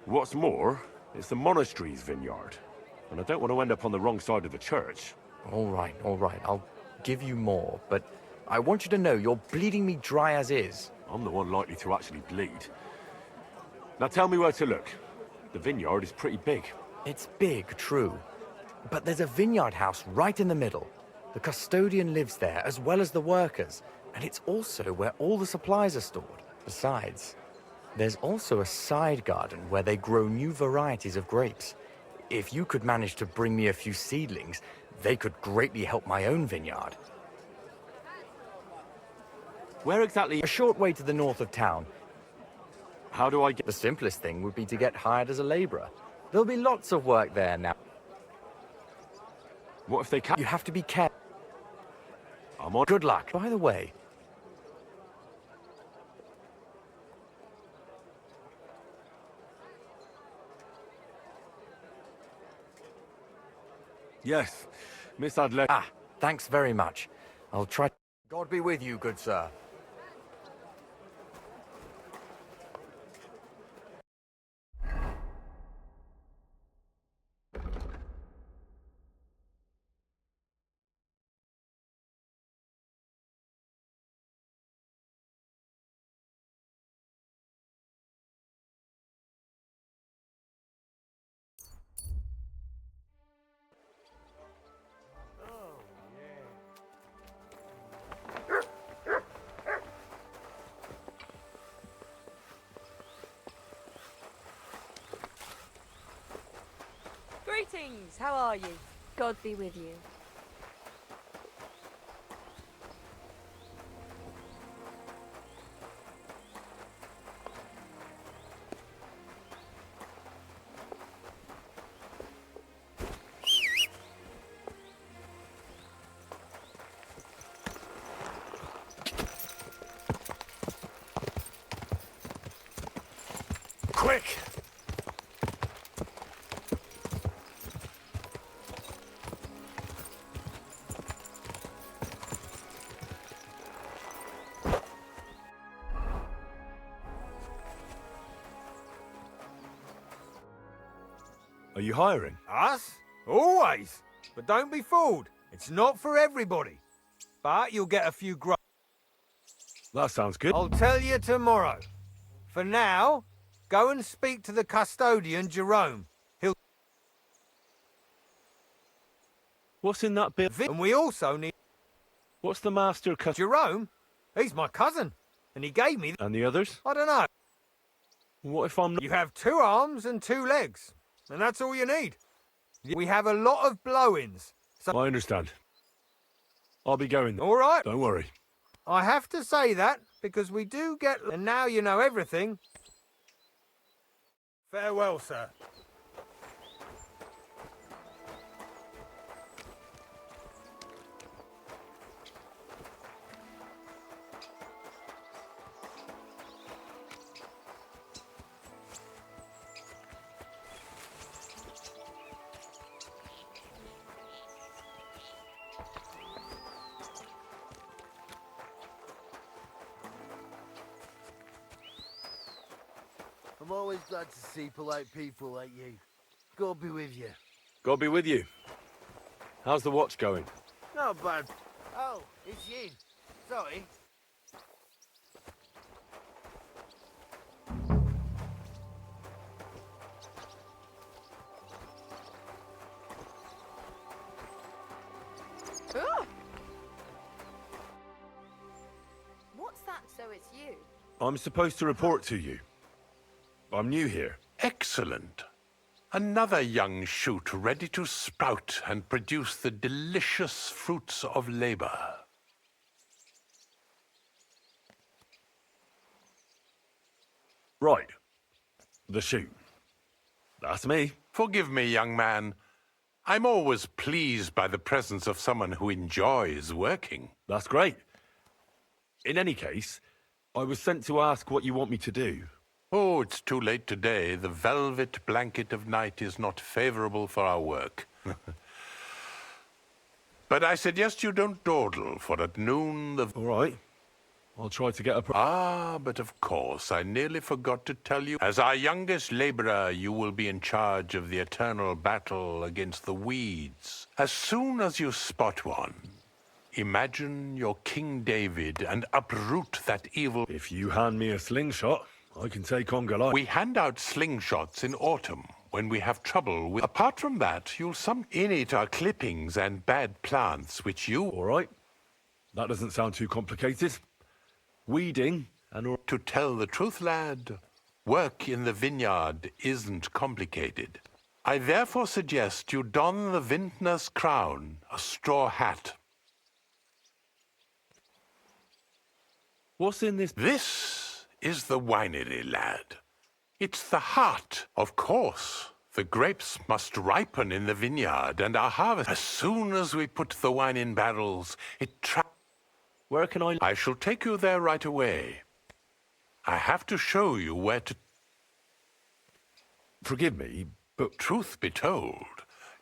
What's more, it's the monastery's vineyard, and I don't want to end up on the wrong side of the church. All right. I'll give you more, but I want you to know you're bleeding me dry as is. I'm the one likely to actually bleed. Now tell me where to look. The vineyard is pretty big. It's big, true. But there's a vineyard house right in the middle. The custodian lives there, as well as the workers. And it's also where all the supplies are stored. Besides, there's also a side garden where they grow new varieties of grapes. If you could manage to bring me a few seedlings, they could greatly help my own vineyard. Where exactly? A short way to the north of town. How do I get... The simplest thing would be to get hired as a laborer. There'll be lots of work there now. What if they can't? You have to be careful. I'm on... Good luck. By the way, Yes, Miss Adler. Ah, thanks very much. I'll try. God be with you, good sir. Greetings, how are you? God be with you. Quick! Are you hiring? Us? Always. But don't be fooled. It's not for everybody. But you'll get a few That sounds good. I'll tell you tomorrow. For now, go and speak to the custodian, Jerome. He'll... What's in that bill? And we also need... What's the master Jerome? He's my cousin. And he gave me... And the others? I don't know. What if I'm not... You have 2 arms and 2 legs. And that's all you need. We have a lot of blow-ins. So... I understand. I'll be going. All right. Don't worry. I have to say that because we do get... And now you know everything. Farewell, sir. I'm always glad to see polite people like you. God be with you. God be with you. How's the watch going? Not bad. Oh, it's you. Sorry. What's that, so it's you? I'm supposed to report to you. I'm new here. Excellent. Another young shoot ready to sprout and produce the delicious fruits of labor. Right. The shoot. That's me. Forgive me, young man. I'm always pleased by the presence of someone who enjoys working. That's great. In any case, I was sent to ask what you want me to do. Oh, it's too late today. The velvet blanket of night is not favorable for our work. But I suggest you don't dawdle, for at noon the... All right. I'll try to get a... but of course, I nearly forgot to tell you. As our youngest laborer, you will be in charge of the eternal battle against the weeds. As soon as you spot one, imagine you're King David and uproot that evil... If you hand me a slingshot, I can take on Goliath. We hand out slingshots in autumn when we have trouble with... Apart from that, you'll in it are clippings and bad plants, which you... All right. That doesn't sound too complicated. Weeding and... To tell the truth, lad, work in the vineyard isn't complicated. I therefore suggest you don the vintner's crown, a straw hat. What's in this? This is the winery, lad. It's the heart, of course. The grapes must ripen in the vineyard, and our harvest... As soon as we put the wine in barrels, Where can I... I shall take you there right away. I have to show you where to... Forgive me, but... Truth be told,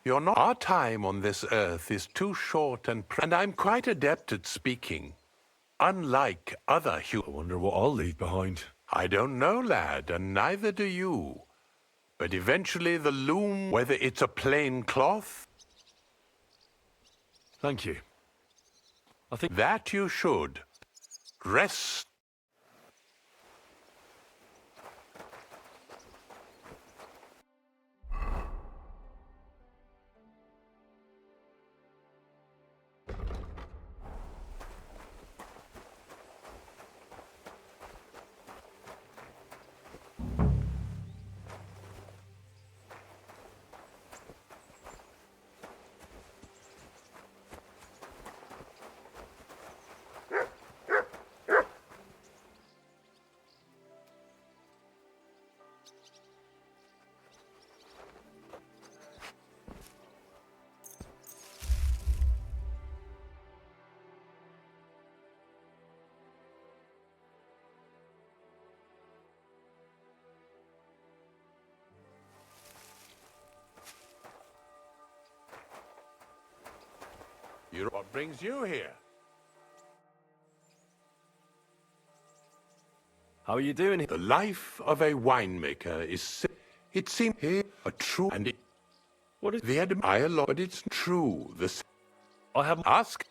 you're not... Our time on this earth is too short and I'm quite adept at speaking. Unlike other humans... I wonder what I'll leave behind. I don't know, lad, and neither do you. But eventually the loom, whether it's a plain cloth... Thank you. I think... That you should. Rest. What brings you here? How are you doing? The life of a winemaker is... It seems here a true and... What is the I love, but it's true. I have... Ask...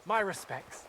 My respects.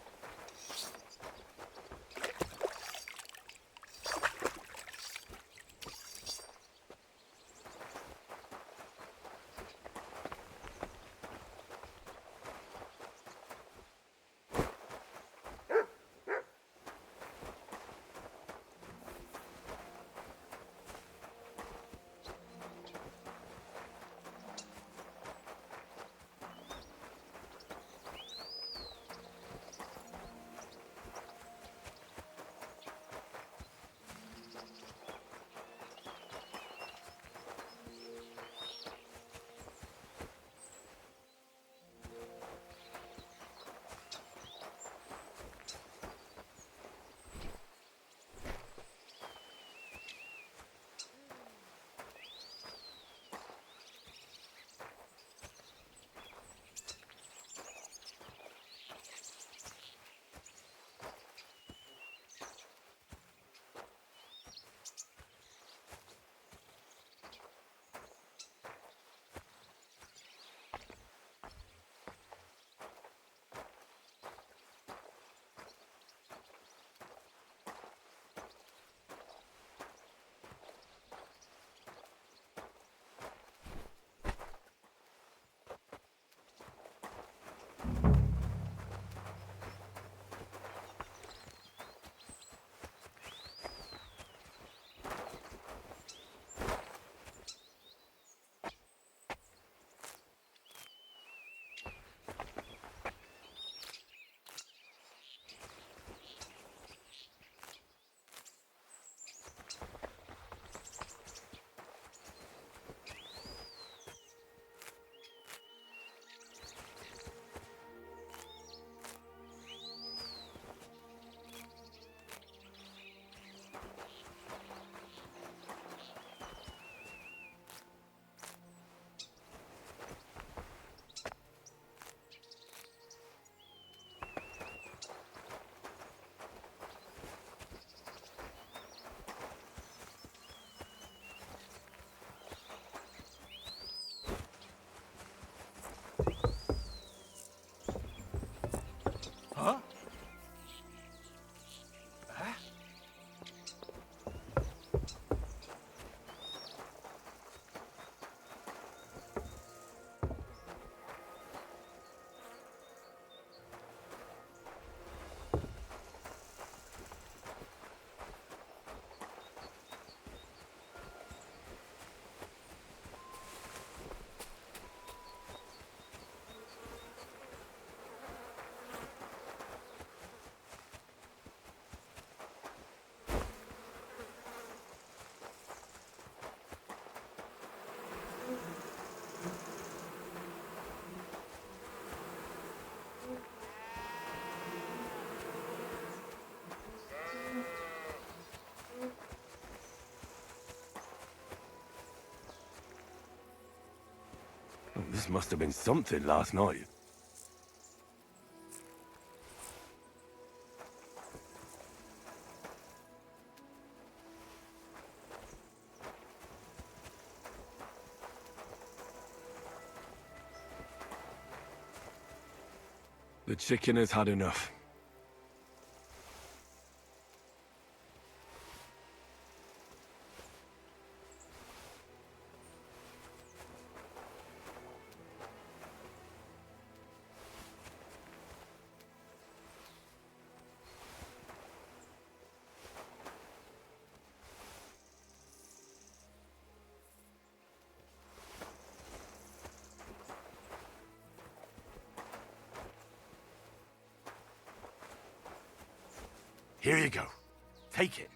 Oh, this must have been something last night. The chicken has had enough. Here you go. Take it.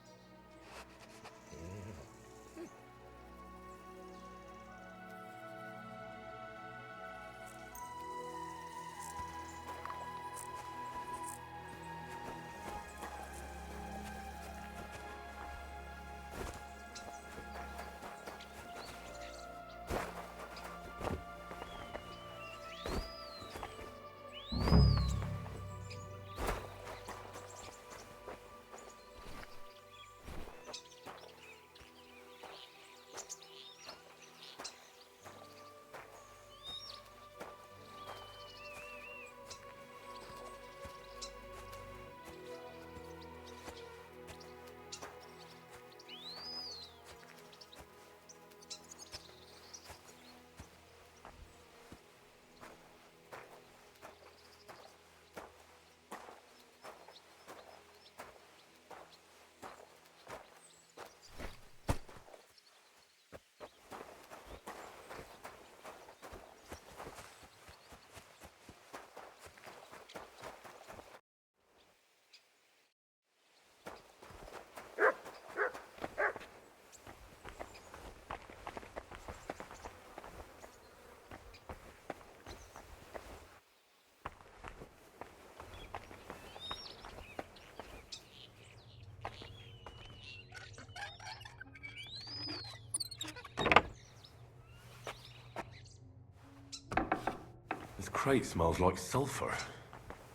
This crate smells like sulfur.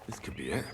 This could be it.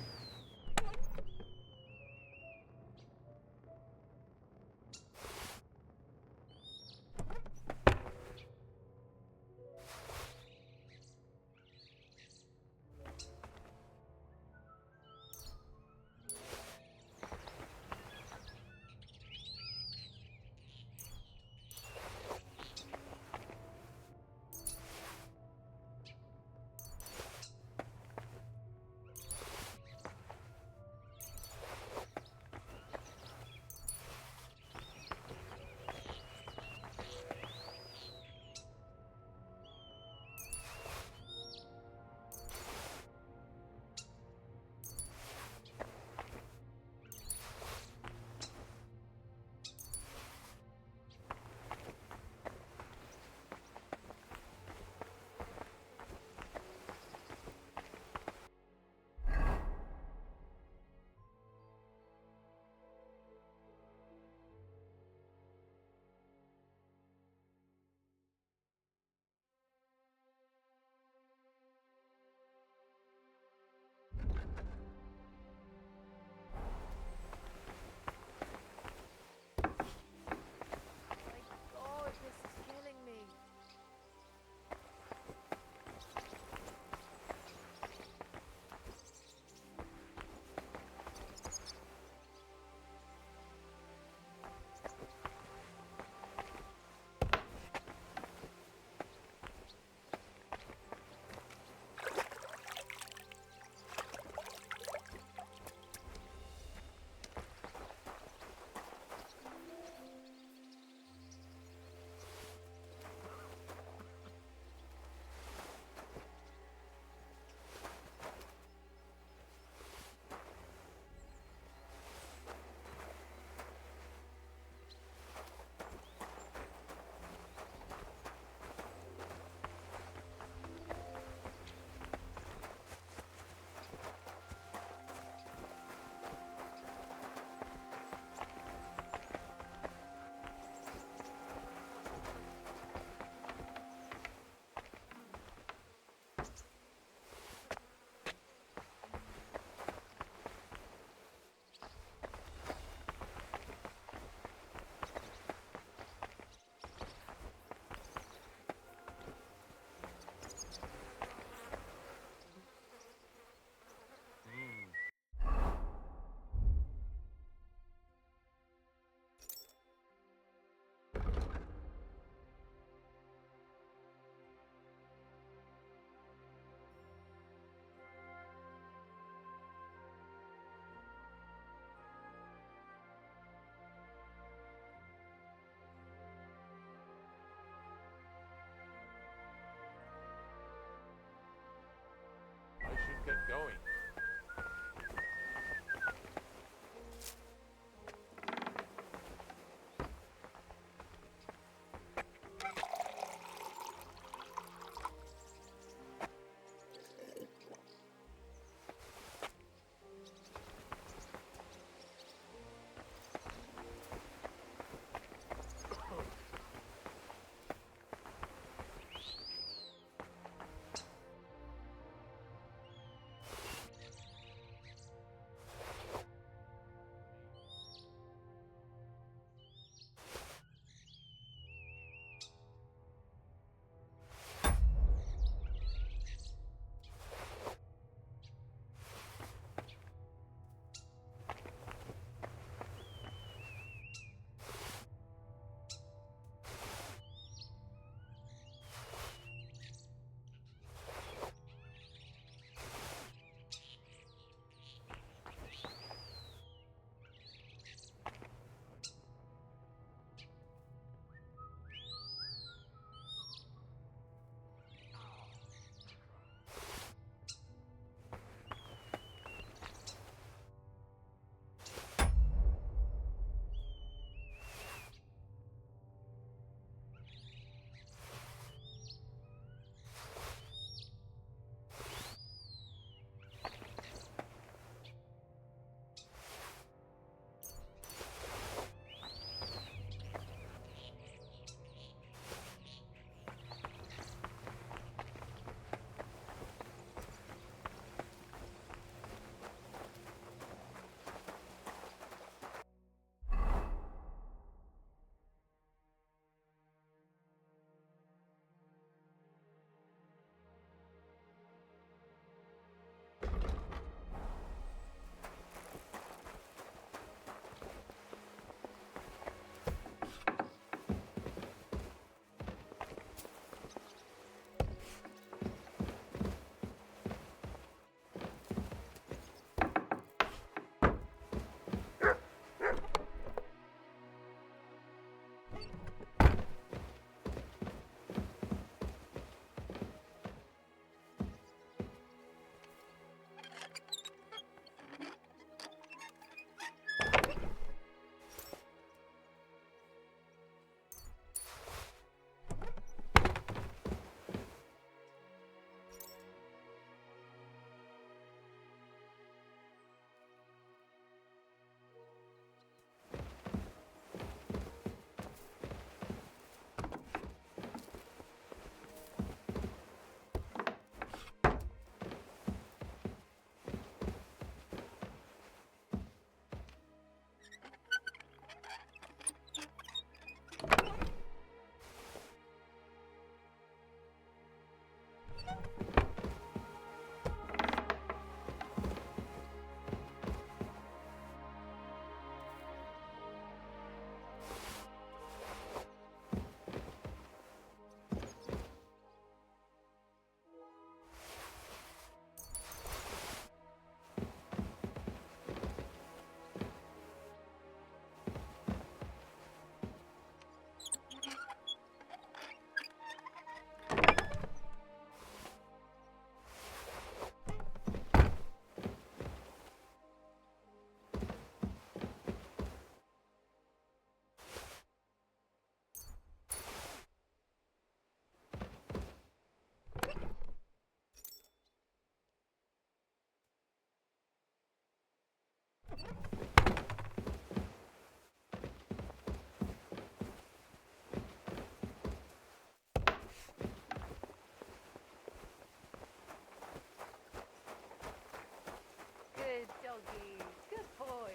Good doggy. Good boy.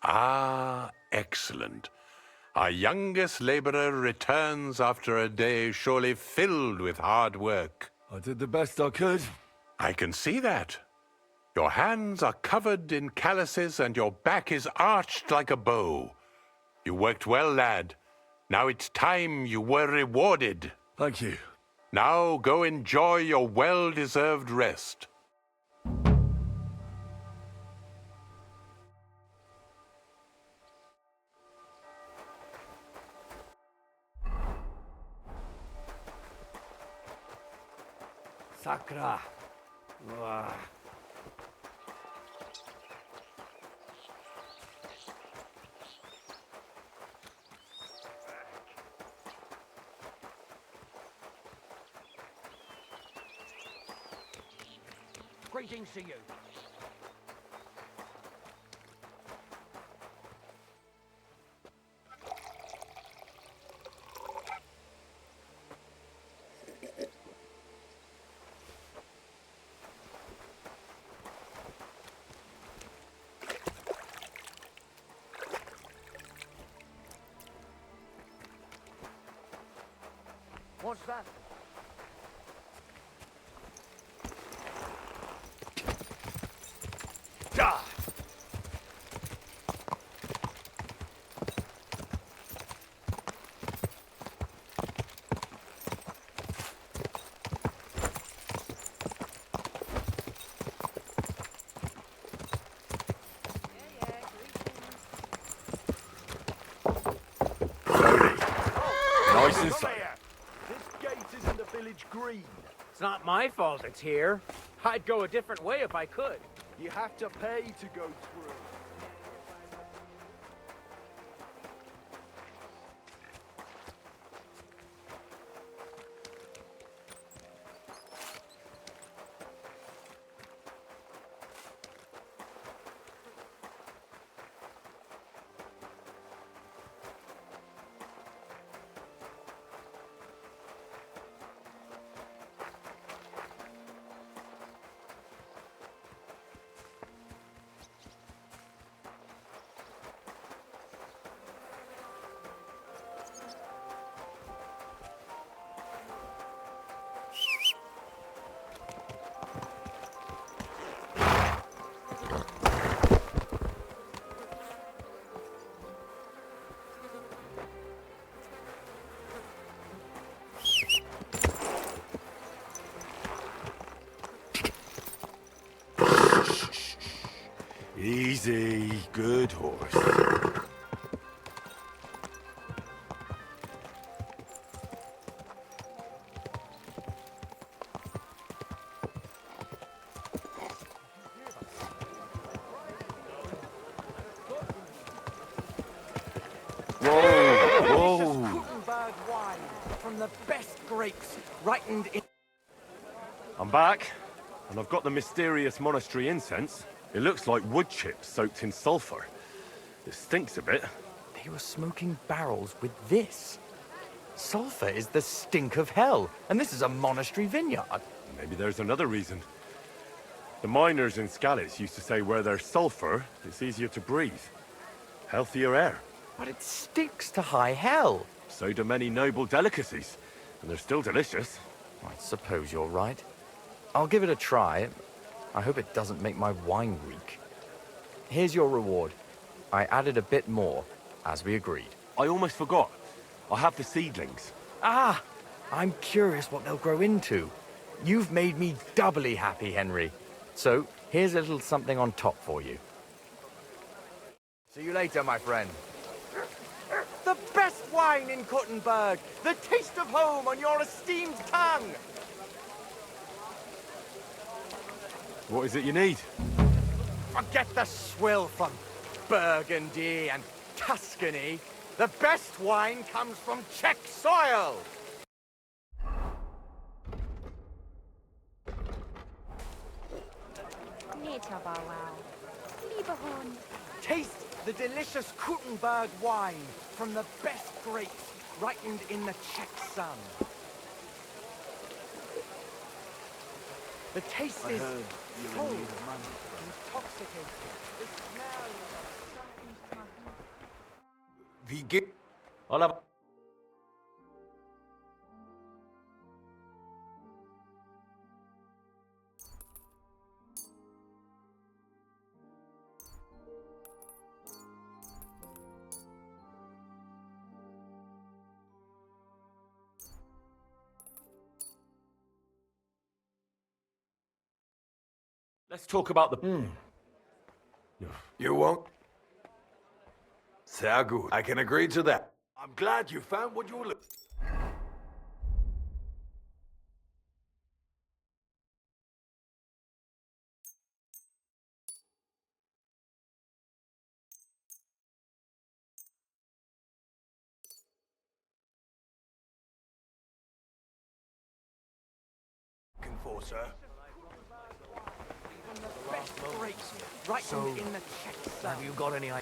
Ah, excellent. Our youngest laborer returns after a day surely filled with hard work. I did the best I could. I can see that. Your hands are covered in calluses and your back is arched like a bow. You worked well, lad. Now it's time you were rewarded. Thank you. Now go enjoy your well-deserved rest. Sakra. Ugh. Greetings to you. What's that? Ah! Nice and safe. This gate isn't a village green. It's not my fault it's here. I'd go a different way if I could. You have to pay to go through. Easy, good horse. Whoa! Gutenberg wine from the best grapes, ripened in. I'm back, and I've got the mysterious monastery incense. It looks like wood chips soaked in sulfur. It stinks a bit. They were smoking barrels with this. Sulfur is the stink of hell, and this is a monastery vineyard. Maybe there's another reason. The miners in Scallis used to say where there's sulfur, it's easier to breathe. Healthier air. But it sticks to high hell. So do many noble delicacies, and they're still delicious. I suppose you're right. I'll give it a try. I hope it doesn't make my wine reek. Here's your reward. I added a bit more, as we agreed. I almost forgot. I have the seedlings. Ah! I'm curious what they'll grow into. You've made me doubly happy, Henry. So, here's a little something on top for you. See you later, my friend. The best wine in Gutenberg! The taste of home on your esteemed tongue! What is it you need? Forget the swill from Burgundy and Tuscany. The best wine comes from Czech soil! Taste the delicious Gutenberg wine from the best grapes ripened in the Czech sun. The taste is full, intoxicating. The smell he get... Hola. Let's talk about the... You won't? Sehr gut. I can agree to that. I'm glad you found what you were looking. For, sir. Right in the chest. Have you got any idea?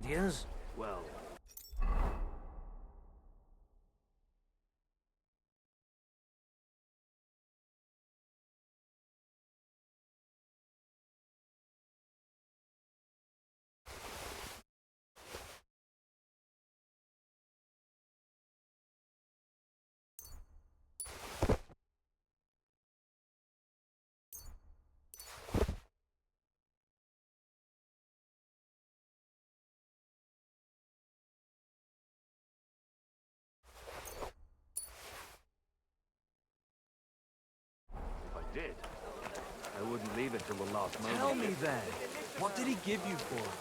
Yes? Well, if I did, I wouldn't leave it till the last moment. Tell me then, what did he give you for it?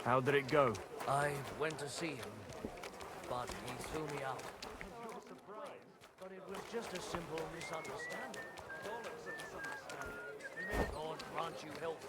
How did it go? I went to see him, but he threw me out. But it was just a simple misunderstanding. God grant you health.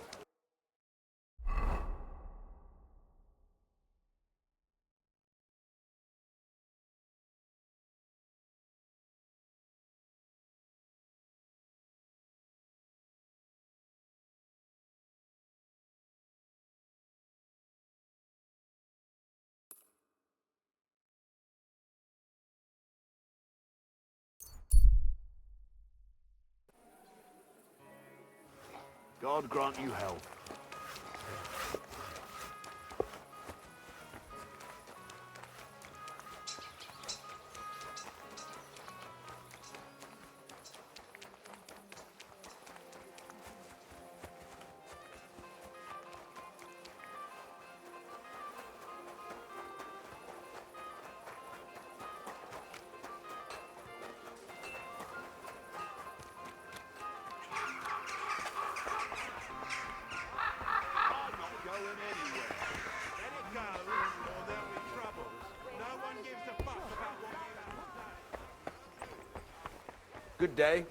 God grant you health. Good day.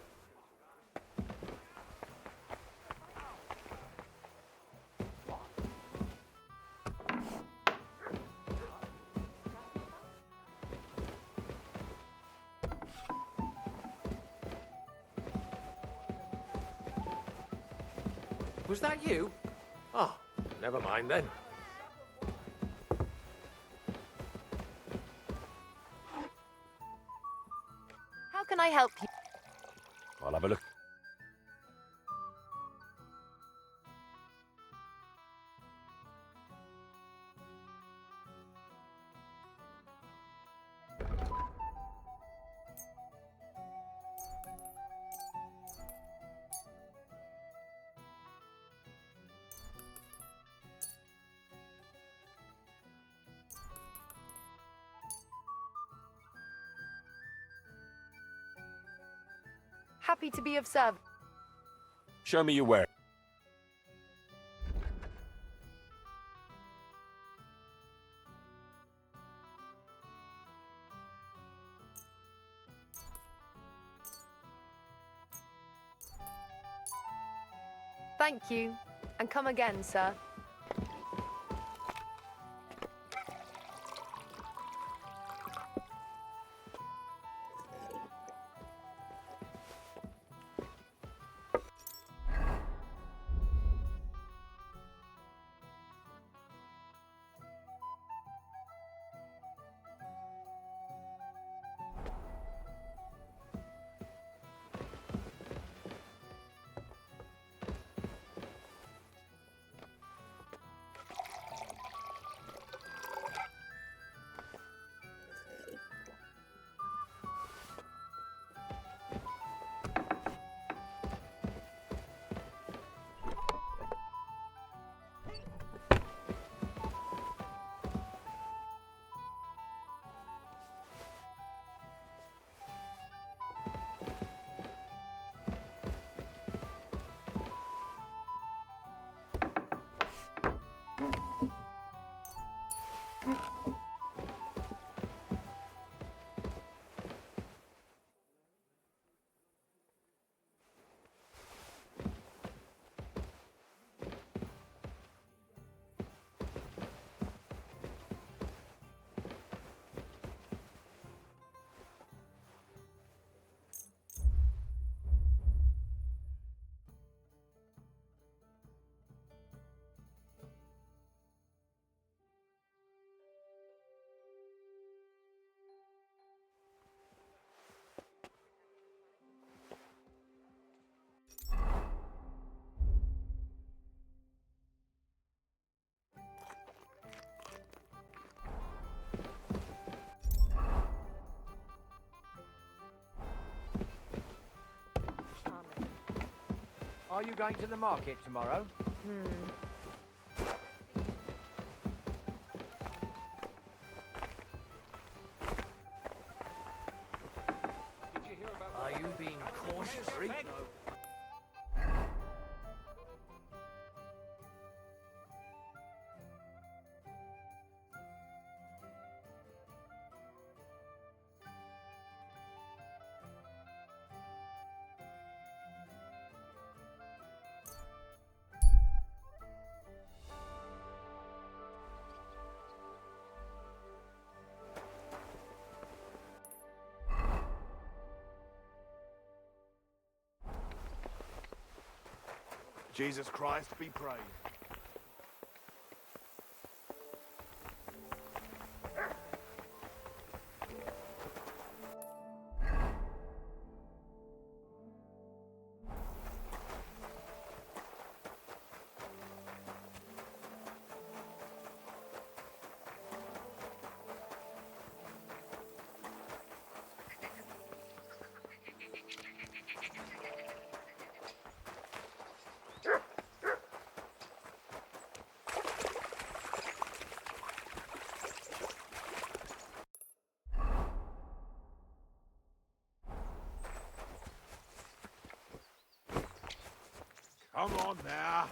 Was that you? Oh, never mind then. How can I help you? I'll have a look. Happy to be of service. Show me your work. Thank you. And come again, sir. Are you going to the market tomorrow? Are you being cautious, Reed? Jesus Christ be praised. Come on now.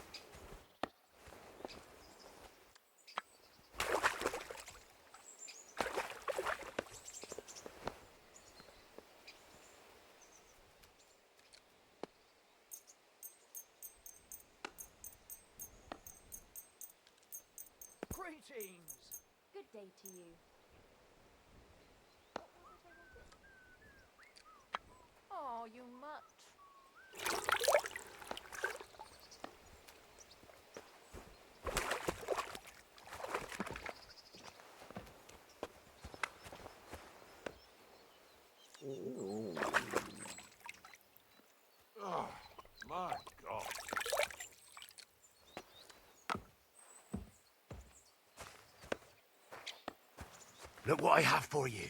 Greetings. Good day to you. Oh, you mutt. Oh, my God. Look what I have for you.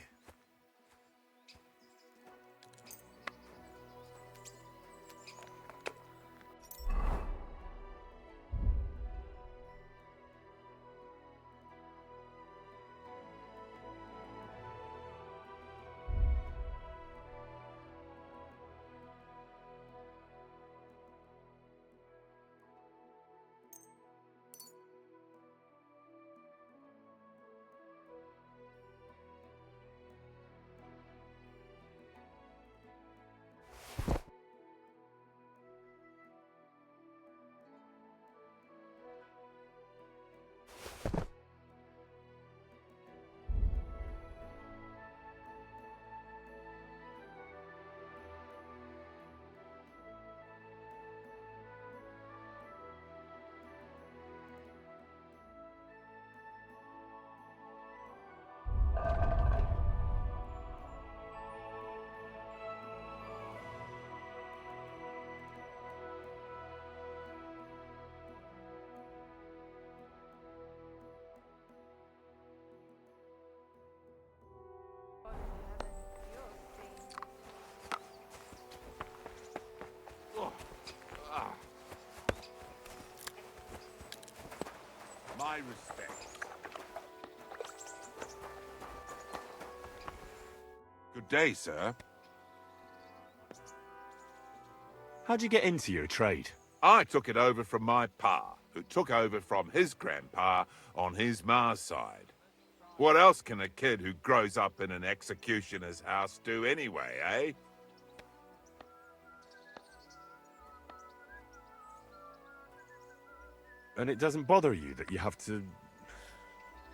Oh, ah. My respects. Good day, sir. How'd you get into your trade? I took it over from my pa, who took over from his grandpa on his ma's side. What else can a kid who grows up in an executioner's house do anyway, eh? And it doesn't bother you that you have to,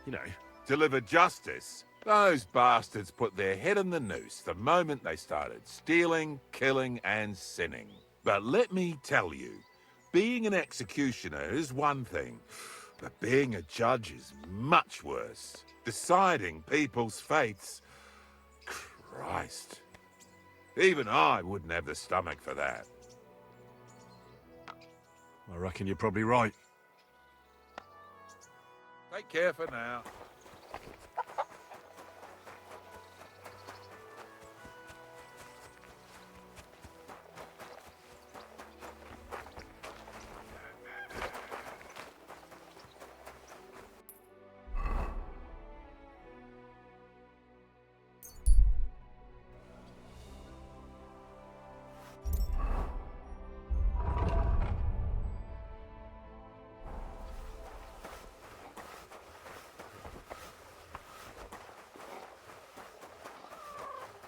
you know... Deliver justice? Those bastards put their head in the noose the moment they started stealing, killing, and sinning. But let me tell you, being an executioner is one thing, but being a judge is much worse. Deciding people's fates. Christ. Even I wouldn't have the stomach for that. I reckon you're probably right. Take care for now.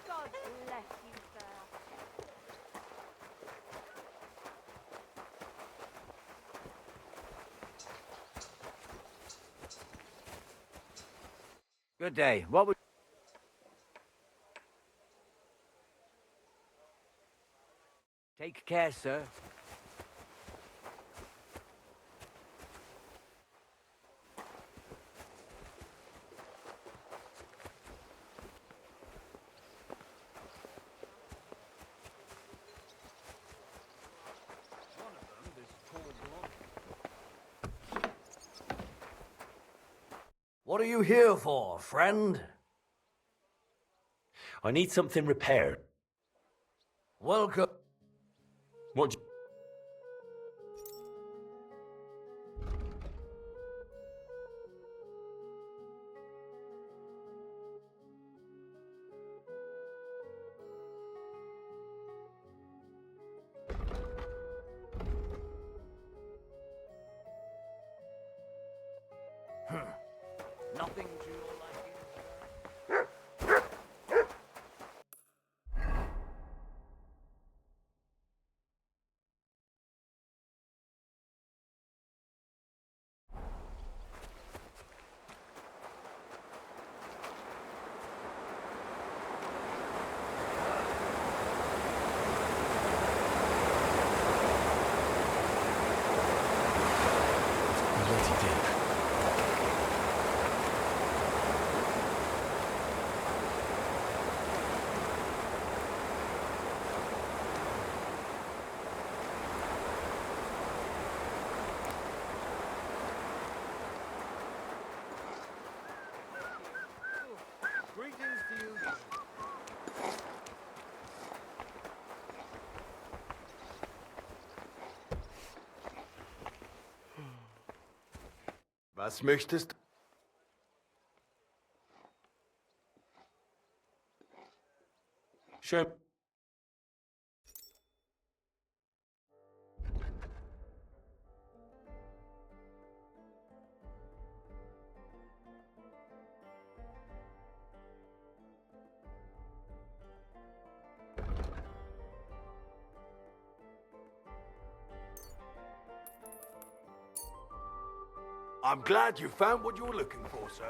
God bless you, sir. Good day. What would... Take care, sir. What are you here for, friend? I need something repaired. Welcome. What Nothing to your liking. Was möchtest du? Schön. I'm glad you found what you were looking for, sir.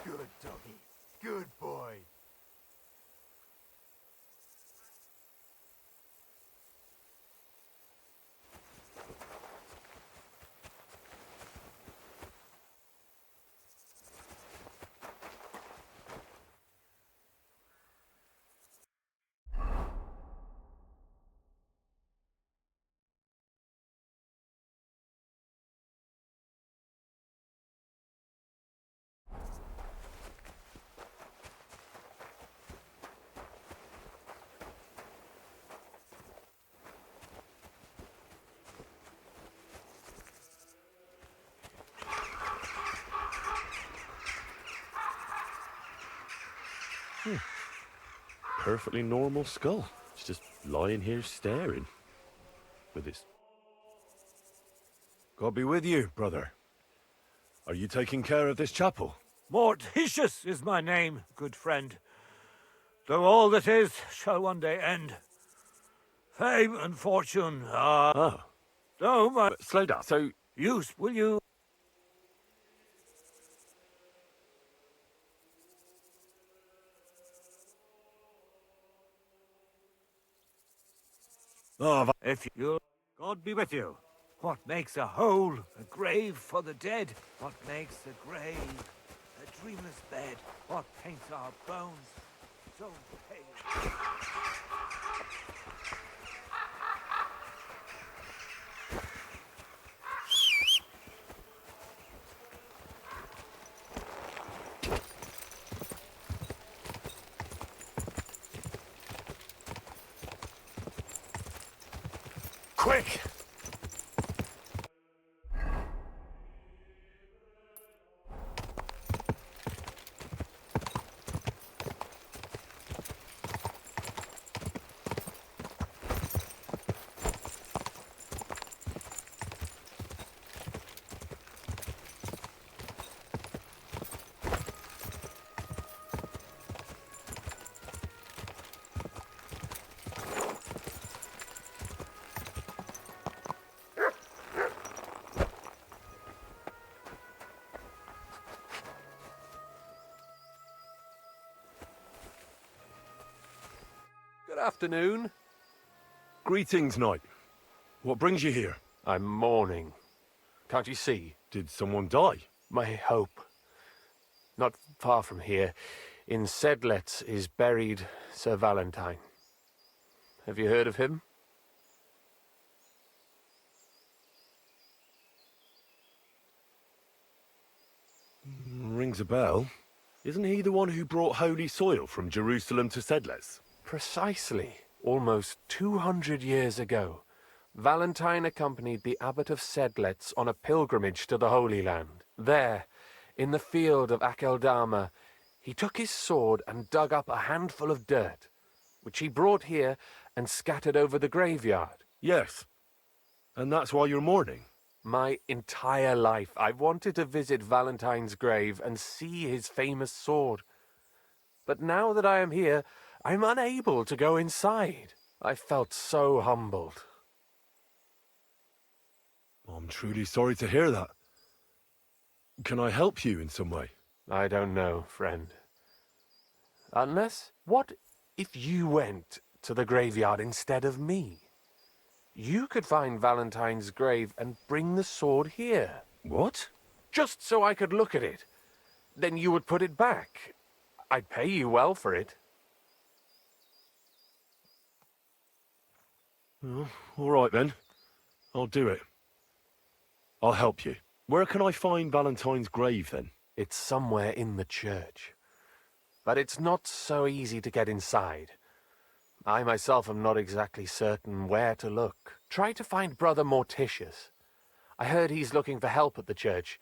Good doggy. Good boy. Perfectly normal skull. It's just lying here staring. With its... God be with you, brother. Are you taking care of this chapel? Mortitius is my name, good friend. Though all that is shall one day end. Fame and fortune are... Oh. Though my... Slow down, so... Use, will you... Oh, if you... God be with you. What makes a hole? A grave for the dead. What makes a grave? A dreamless bed. What paints our bones? So pale. Quick! afternoon. Greetings, knight. What brings you here? I'm mourning. Can't you see? Did someone die? My hope. Not far from here, in Sedlets, is buried Sir Valentine. Have you heard of him? Rings a bell. Isn't he the one who brought holy soil from Jerusalem to Sedles? Precisely. Almost 200 years ago, Valentine accompanied the abbot of Sedlets on a pilgrimage to the Holy Land. There, in the field of Akeldama, he took his sword and dug up a handful of dirt, which he brought here and scattered over the graveyard. Yes. And that's why you're mourning? My entire life, I've wanted to visit Valentine's grave and see his famous sword. But now that I am here, I'm unable to go inside. I felt so humbled. I'm truly sorry to hear that. Can I help you in some way? I don't know, friend. Unless, what if you went to the graveyard instead of me? You could find Valentine's grave and bring the sword here. What? Just so I could look at it. Then you would put it back. I'd pay you well for it. Oh, all right then. I'll do it. I'll help you. Where can I find Valentine's grave then? It's somewhere in the church. But it's not so easy to get inside. I myself am not exactly certain where to look. Try to find Brother Morticius. I heard he's looking for help at the church.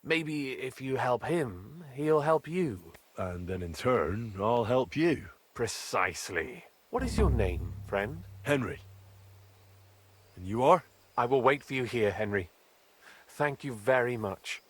Maybe if you help him, he'll help you. And then in turn, I'll help you. Precisely. What is your name, friend? Henry. And you are? I will wait for you here, Henry. Thank you very much.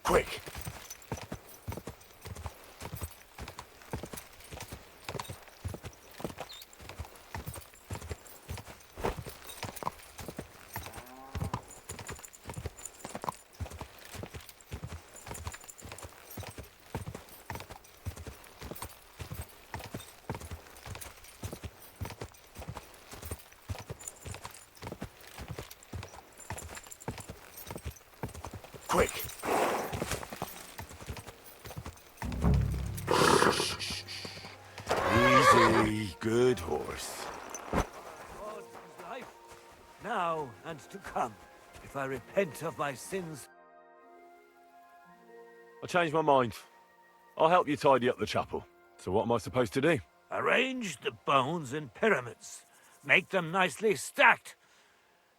Quick! Quick! Easy, good horse. God is life, now and to come. If I repent of my sins, I changed my mind. I'll help you tidy up the chapel. So what am I supposed to do? arrange the bones in pyramids. Make them nicely stacked.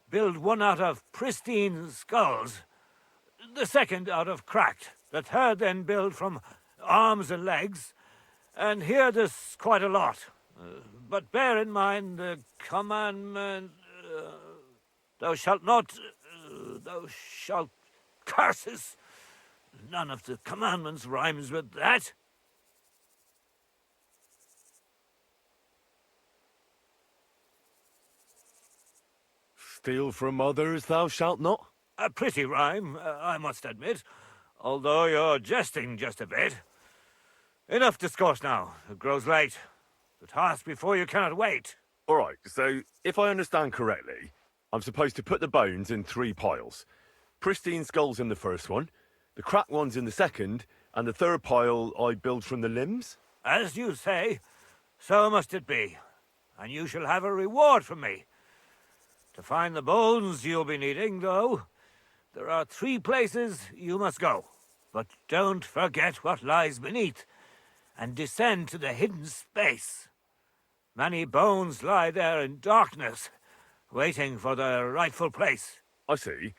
Build one out of pristine skulls, the second out of cracked, the third then build from arms and legs, and here there's quite a lot. But bear in mind the commandment, thou shalt not, thou shalt curses. None of the commandments rhymes with that. Steal from others thou shalt not? A pretty rhyme, I must admit, although you're jesting just a bit. Enough discourse now. It grows late. The task before you cannot wait. All right, so if I understand correctly, I'm supposed to put the bones in 3 piles. Pristine skulls in the first one, the cracked ones in the second, and the third pile I build from the limbs? As you say, so must it be. And you shall have a reward from me. To find the bones you'll be needing, though, there are 3 places you must go. But don't forget what lies beneath, and descend to the hidden space. Many bones lie there in darkness, waiting for their rightful place. I see.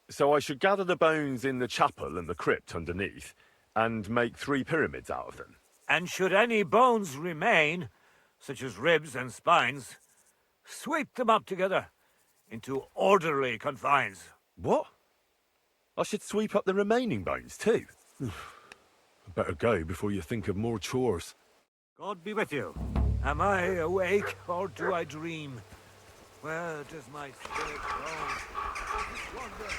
So I should gather the bones in the chapel and the crypt underneath, and make 3 pyramids out of them. And should any bones remain, such as ribs and spines, sweep them up together into orderly confines. What? I should sweep up the remaining bones too? I better go before you think of more chores. God be with you. Am I awake or do I dream? Where does my spirit go? I just wonder.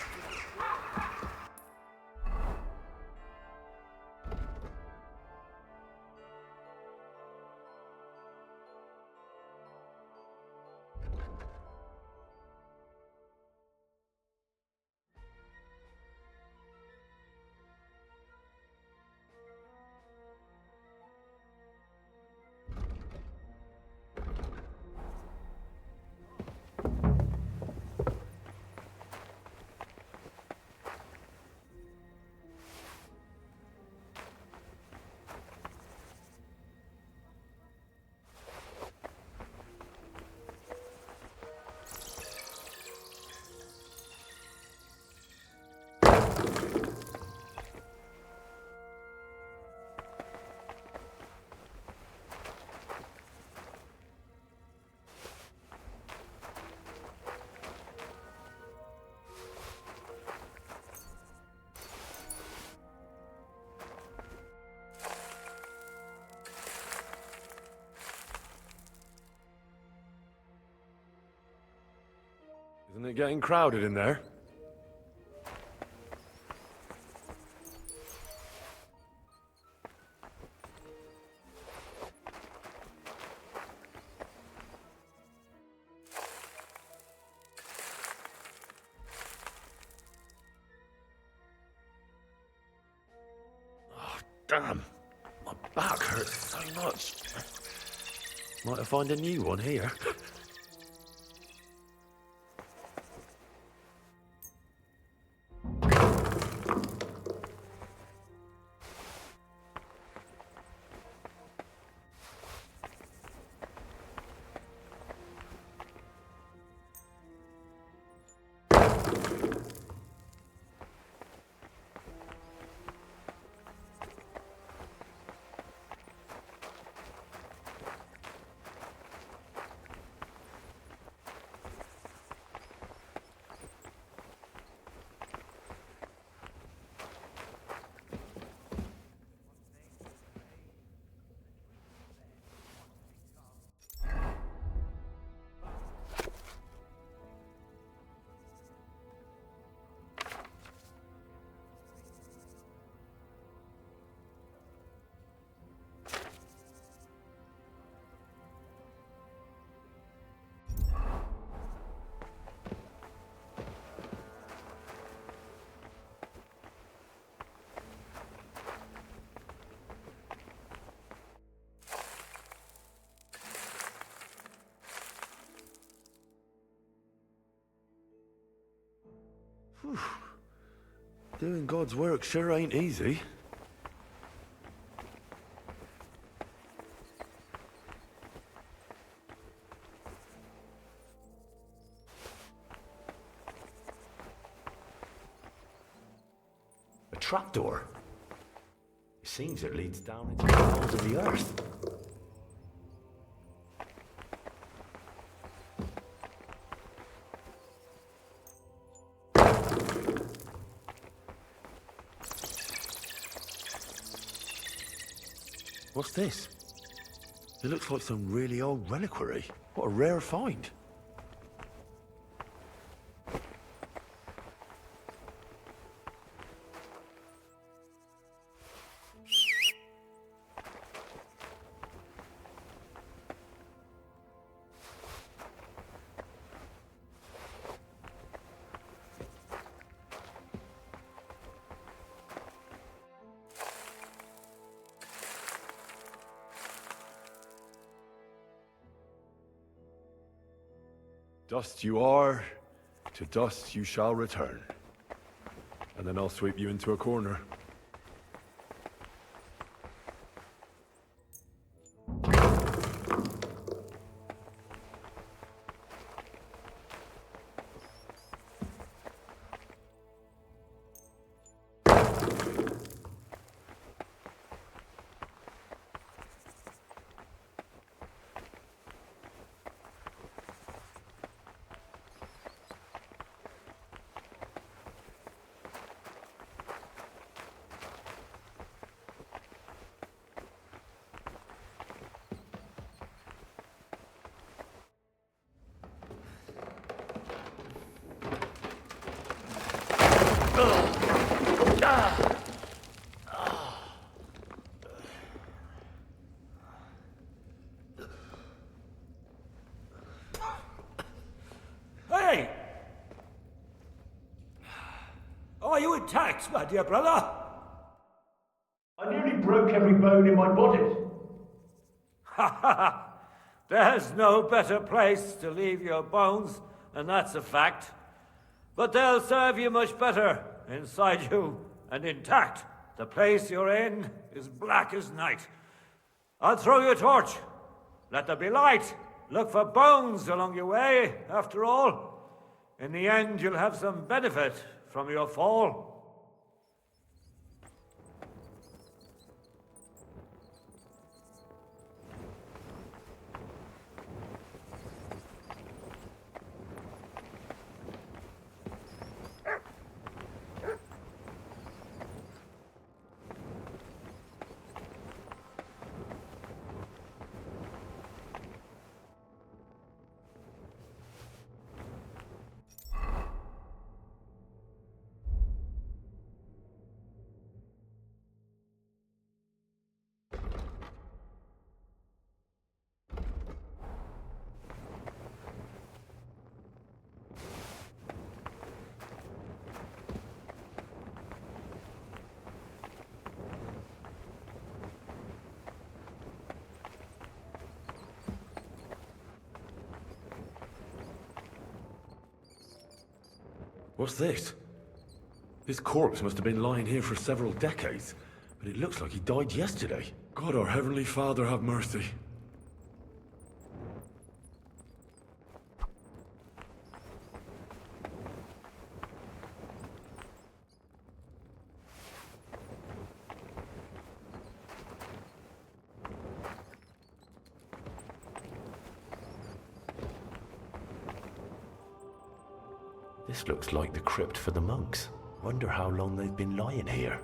Isn't it getting crowded in there? Oh, damn. My back hurts so much. Might have found a new one here. Whew. Doing God's work sure ain't easy. A trapdoor. It seems it leads down into the bowels of the earth. What's this? It looks like some really old reliquary. What a rare find. Dust you are, to dust you shall return. And then I'll sweep you into a corner. Hey! Are you intact, my dear brother? I nearly broke every bone in my body. Ha ha ha! There's no better place to leave your bones, and that's a fact. But they'll serve you much better inside you and intact. The place you're in is black as night. I'll throw you a torch. Let there be light. Look for bones along your way, after all. In the end, you'll have some benefit from your fall. What's this? This corpse must have been lying here for several decades, but it looks like he died yesterday. God, our Heavenly Father, have mercy. This looks like the crypt for the monks. Wonder how long they've been lying here.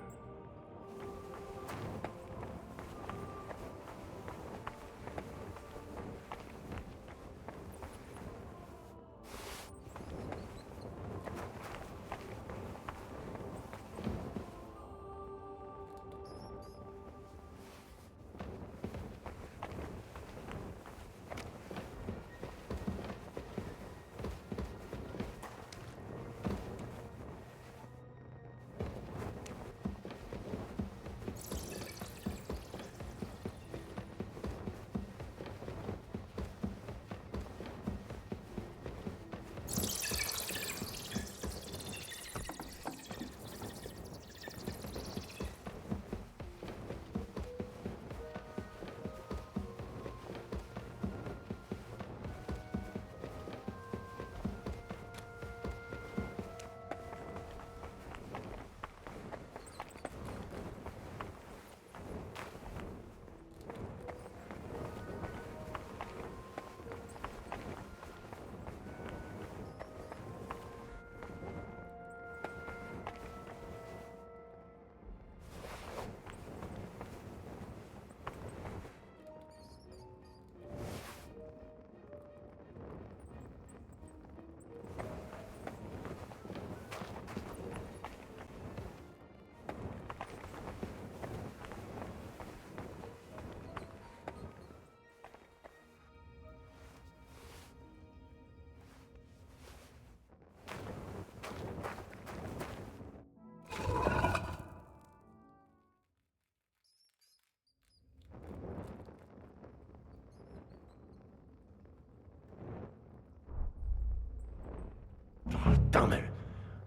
Damn it!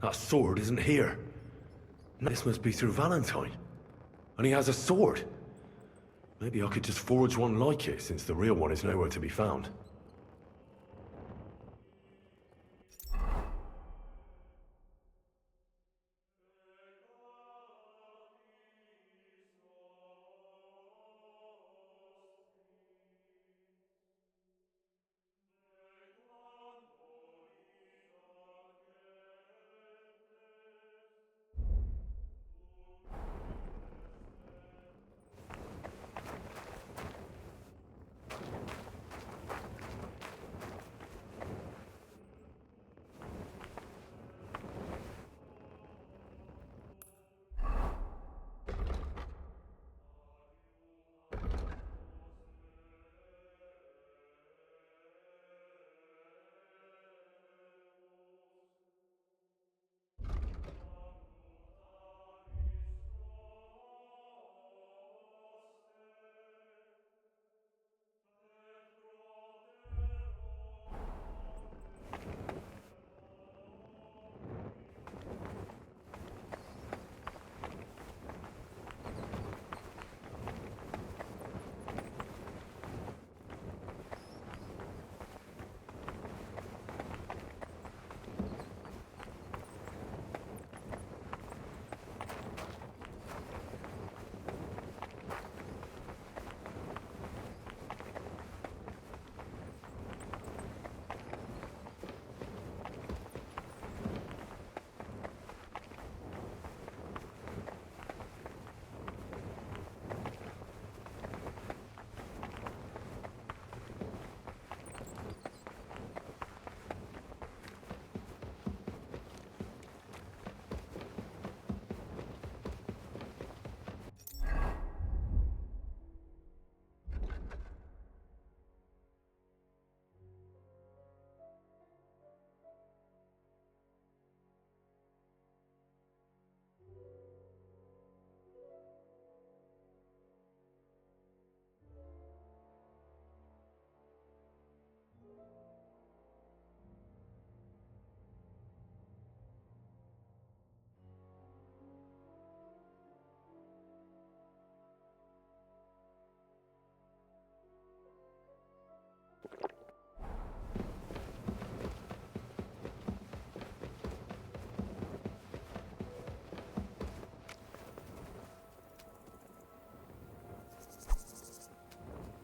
That sword isn't here. This must be through Valentine. And he has a sword. Maybe I could just forge one like it, since the real one is nowhere to be found.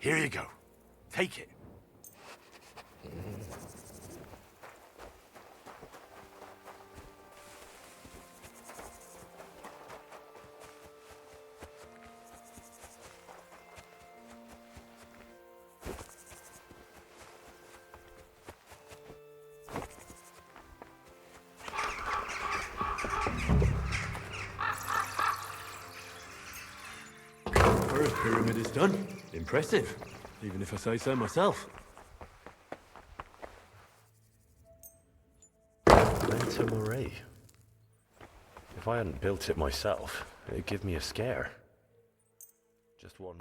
Here you go. Take it. First pyramid is done. Impressive, even if I say so myself. Manta Marie. If I hadn't built it myself, it'd give me a scare. Just one.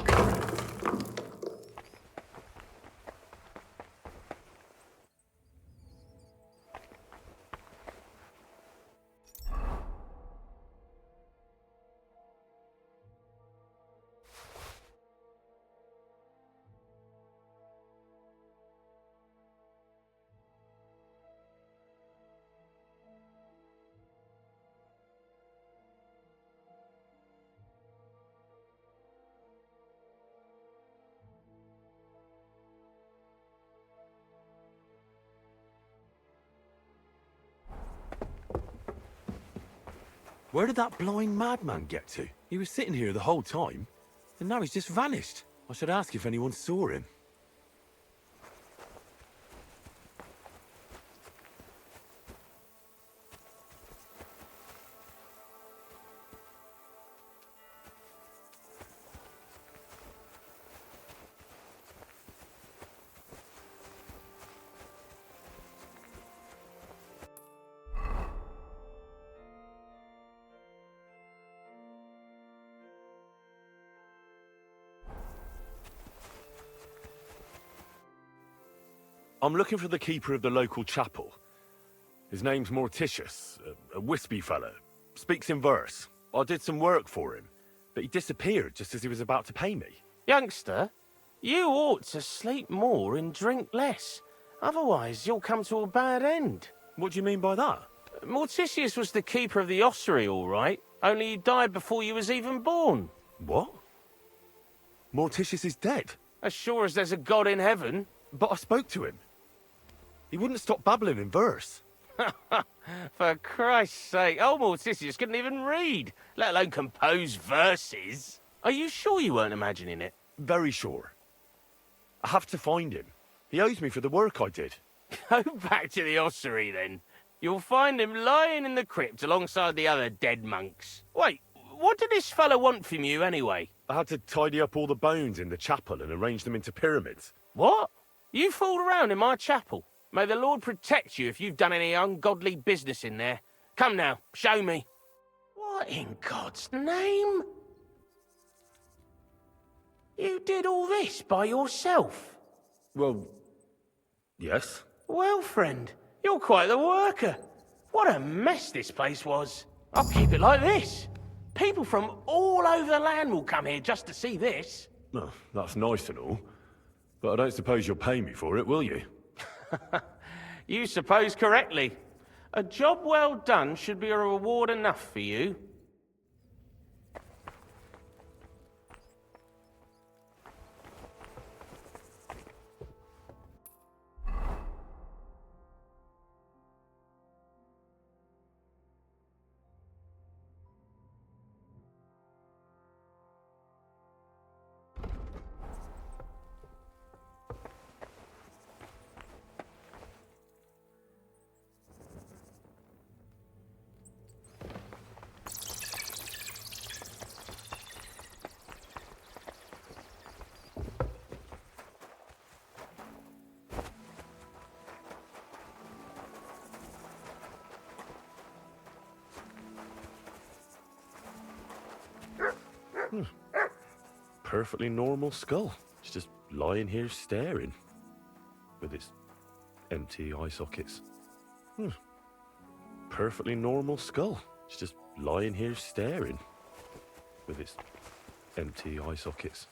Where did that blind madman get to? He was sitting here the whole time, and now he's just vanished. I should ask if anyone saw him. I'm looking for the keeper of the local chapel. His name's Morticius, a wispy fella. Speaks in verse. I did some work for him, but he disappeared just as he was about to pay me. Youngster, you ought to sleep more and drink less. Otherwise, you'll come to a bad end. What do you mean by that? Morticius was the keeper of the ossuary, all right. Only he died before you was even born. What? Morticius is dead? As sure as there's a God in heaven. But I spoke to him. He wouldn't stop babbling in verse. For Christ's sake, old Morticius couldn't even read, let alone compose verses. Are you sure you weren't imagining it? Very sure. I have to find him. He owes me for the work I did. Go back to the ossuary, then. You'll find him lying in the crypt alongside the other dead monks. Wait, what did this fellow want from you, anyway? I had to tidy up all the bones in the chapel and arrange them into pyramids. What? You fooled around in my chapel? May the Lord protect you if you've done any ungodly business in there. Come now, show me. What in God's name? You did all this by yourself? Well, yes. Well, friend, you're quite the worker. What a mess this place was. I'll keep it like this. People from all over the land will come here just to see this. Oh, that's nice and all. But I don't suppose you'll pay me for it, will you? You suppose correctly. A job well done should be a reward enough for you. Perfectly normal skull. It's just lying here staring. With its empty eye sockets. Perfectly normal skull. It's just lying here staring. With its empty eye sockets.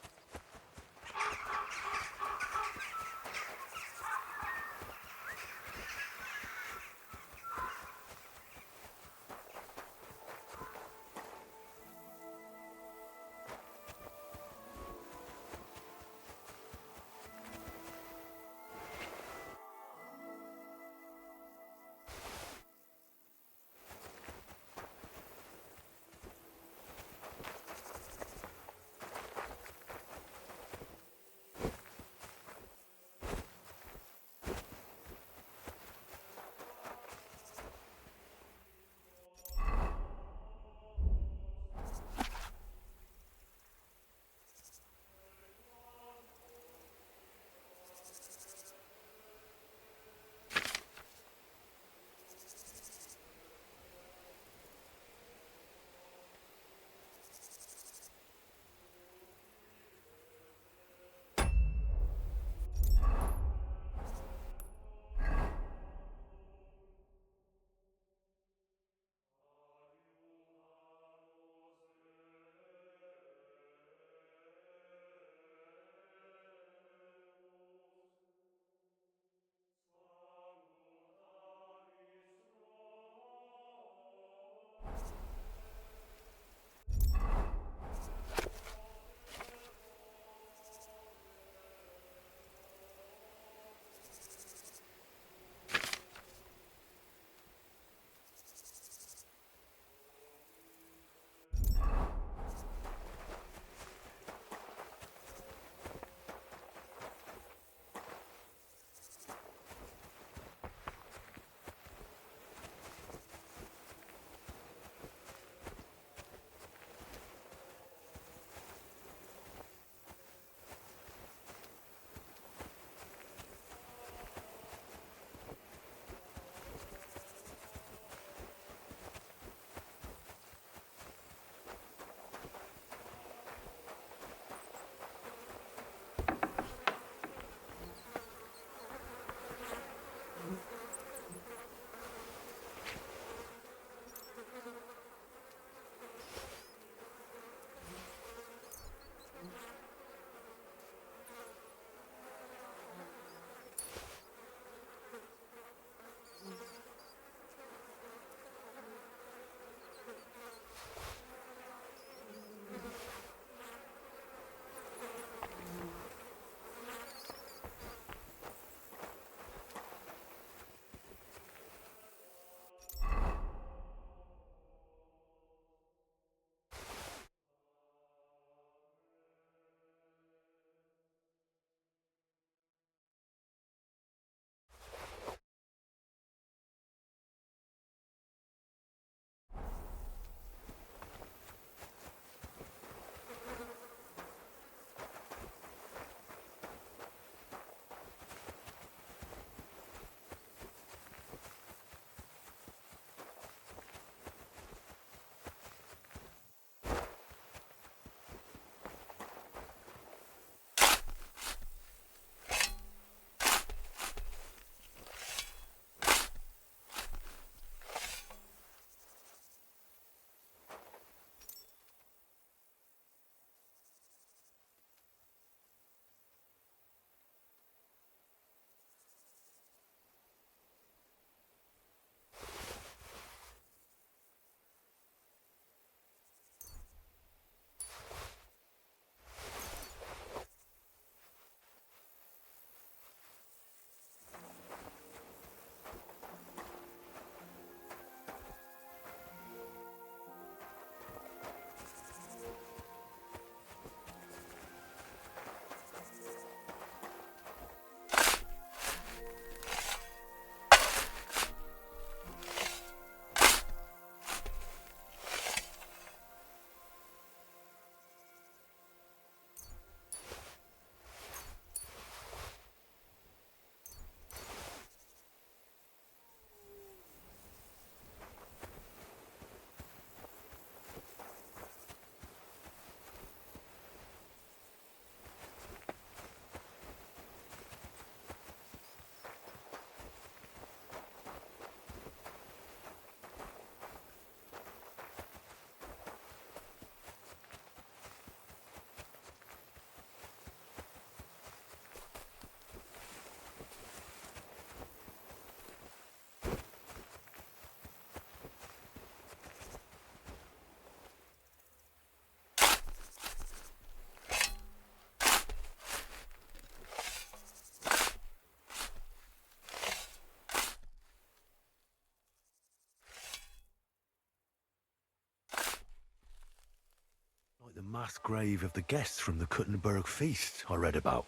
the mass grave of the guests from the Kuttenberg feast I read about.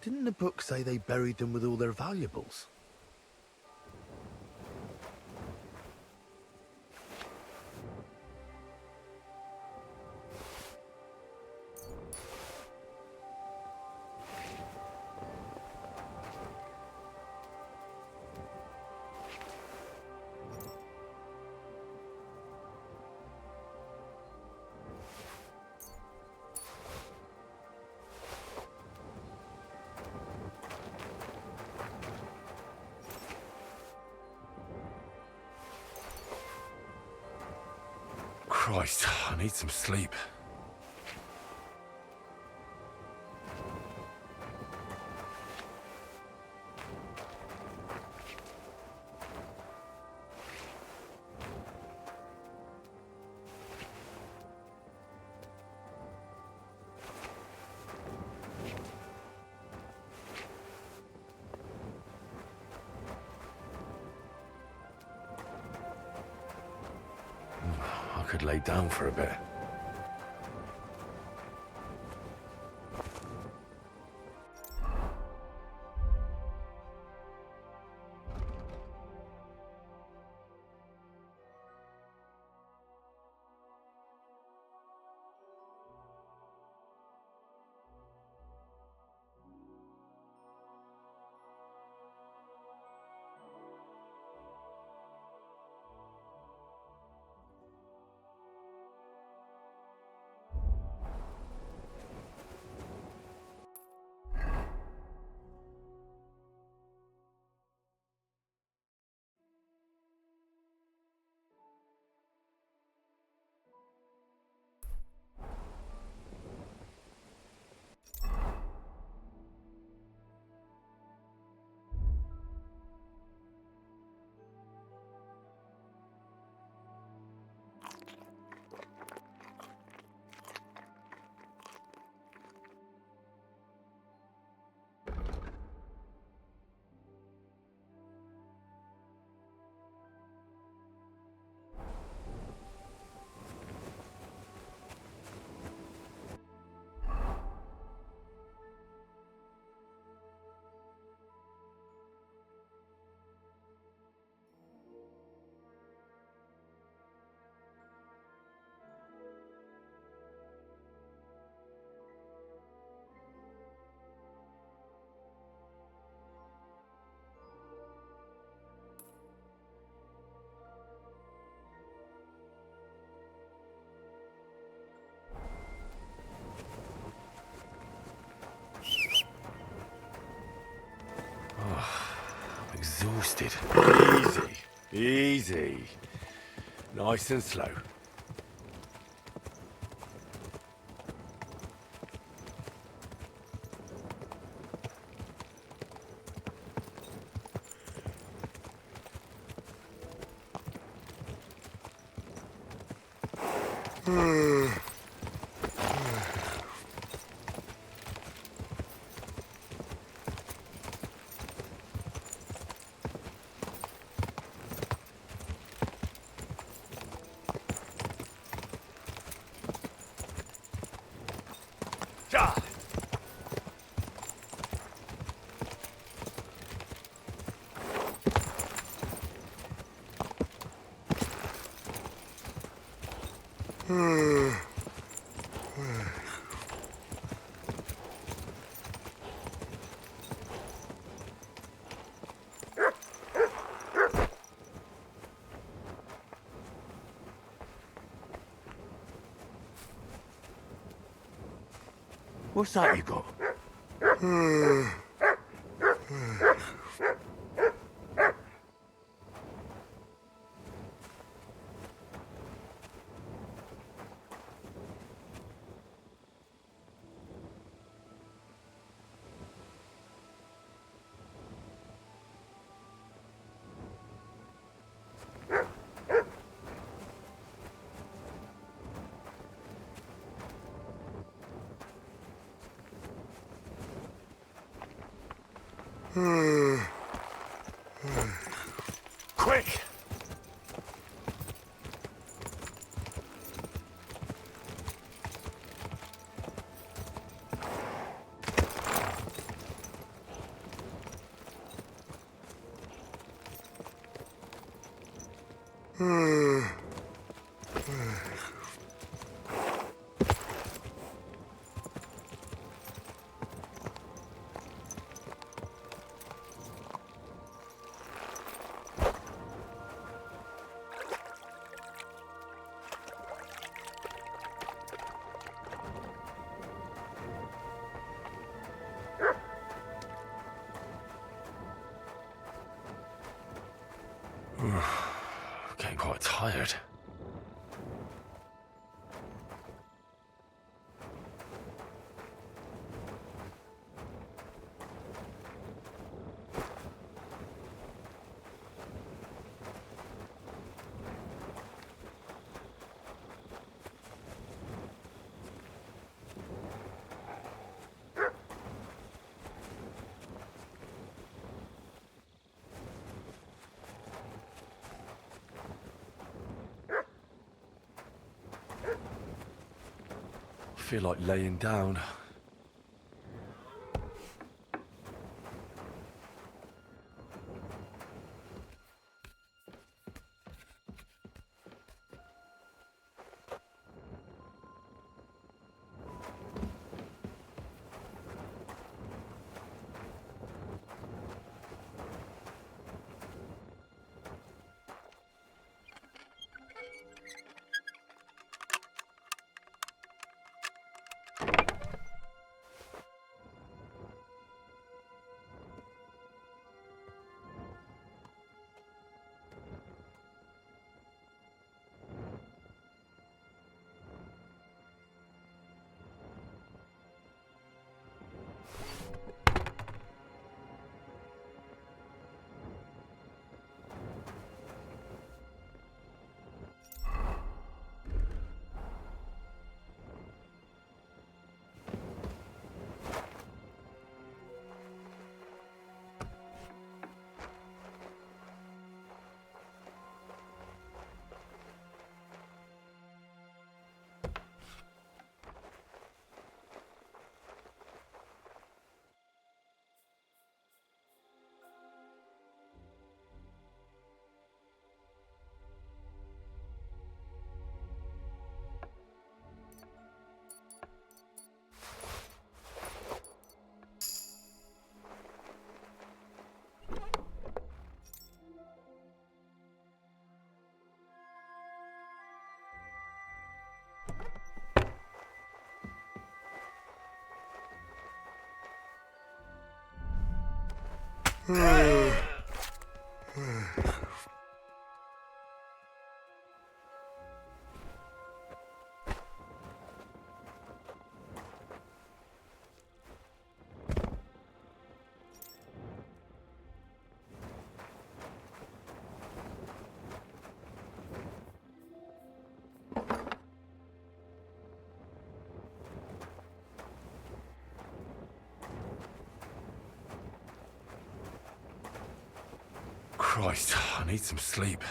Didn't the book say they buried them with all their valuables? Christ, I need some sleep. I could lay down for a bit. Exhausted. Easy. Easy. Nice and slow. What's that you got? Quick! Getting quite tired. I feel like laying down. Christ, I need some sleep.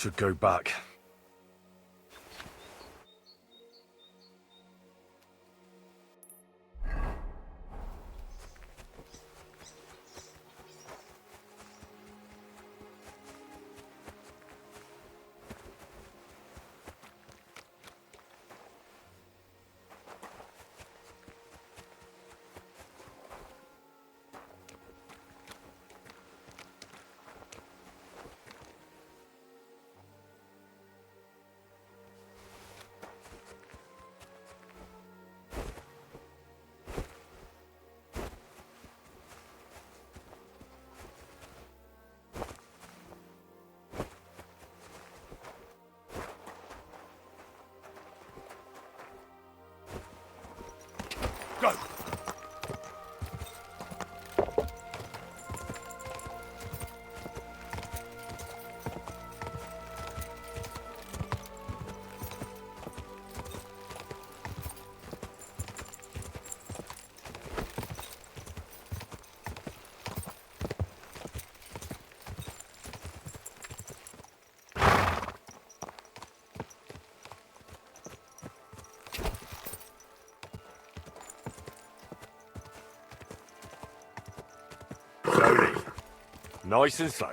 should go back. Go! Slowly. Nice and slow.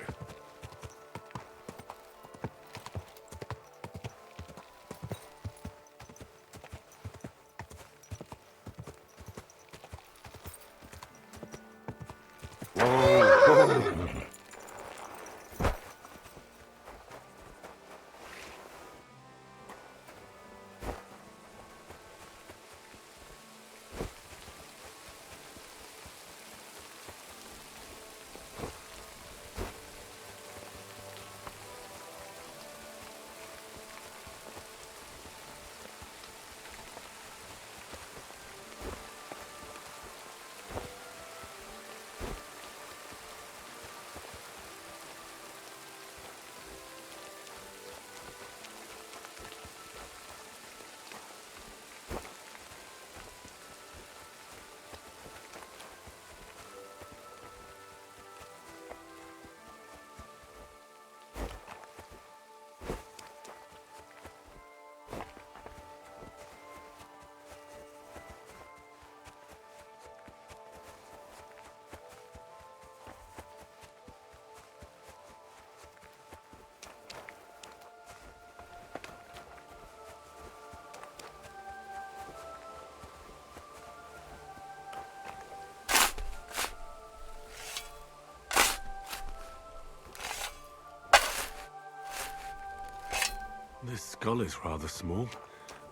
This skull is rather small,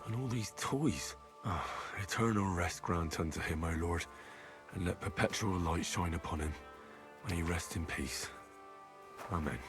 and all these toys. Ah, eternal rest grant unto him, O Lord, and let perpetual light shine upon him. May he rest in peace. Amen.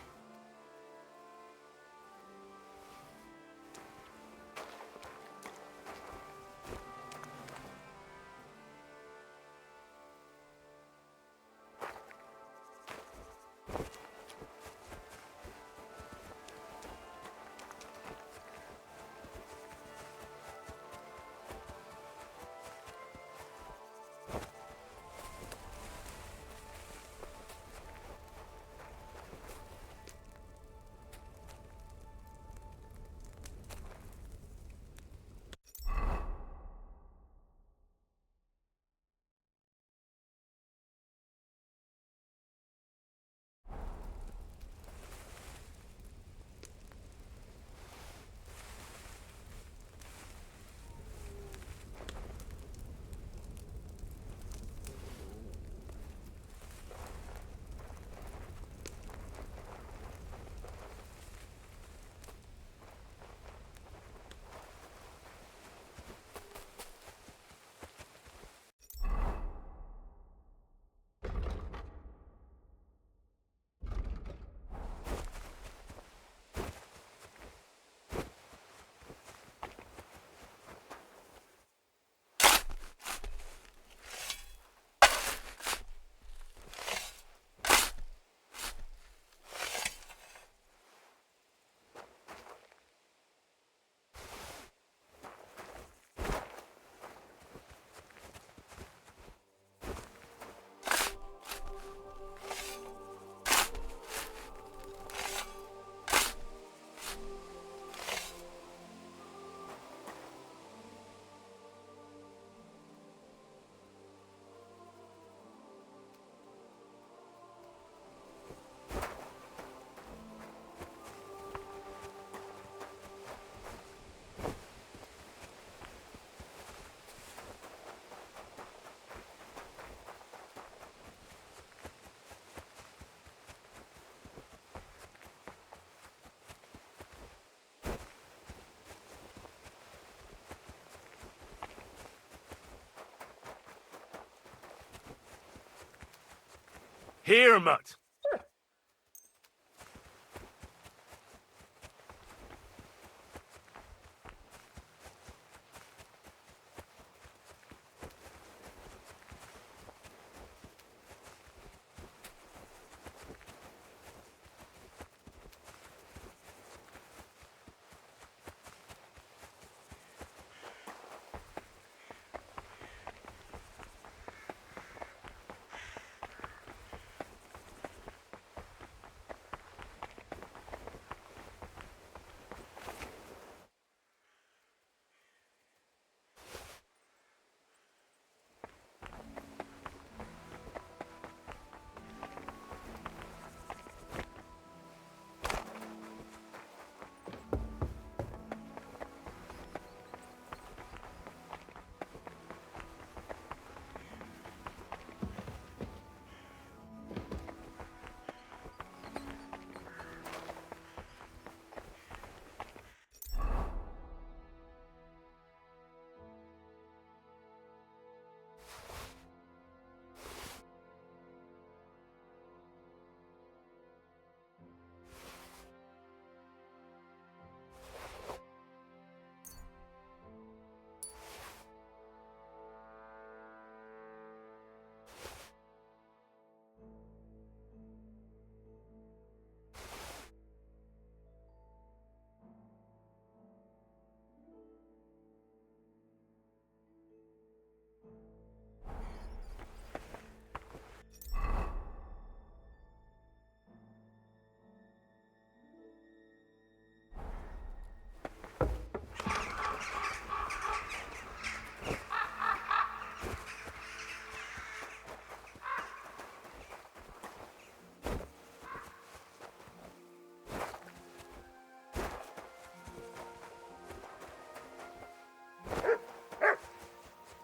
Here, Mutt.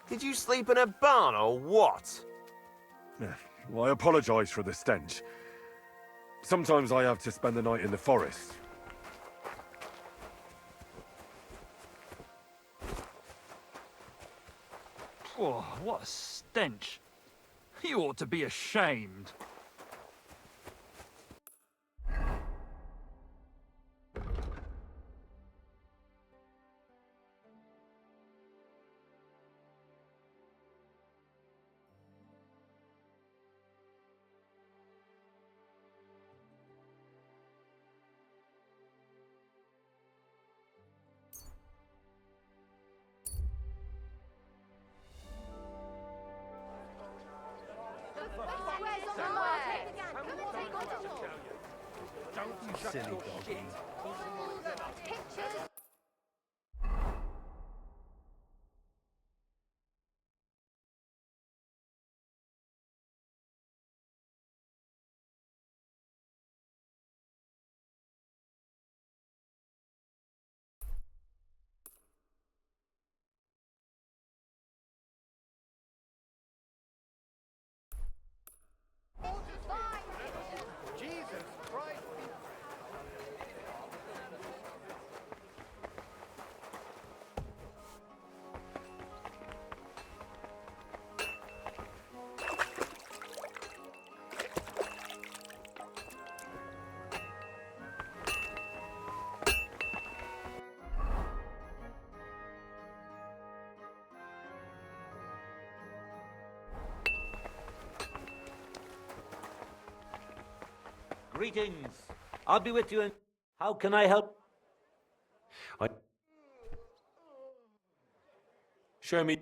Did you sleep in a barn or what? Well, I apologise for the stench. Sometimes I have to spend the night in the forest. Oh, what a stench. You ought to be ashamed. Silly doggy. Jesus Christ! Greetings. I'll be with you in... How can I help? Show me.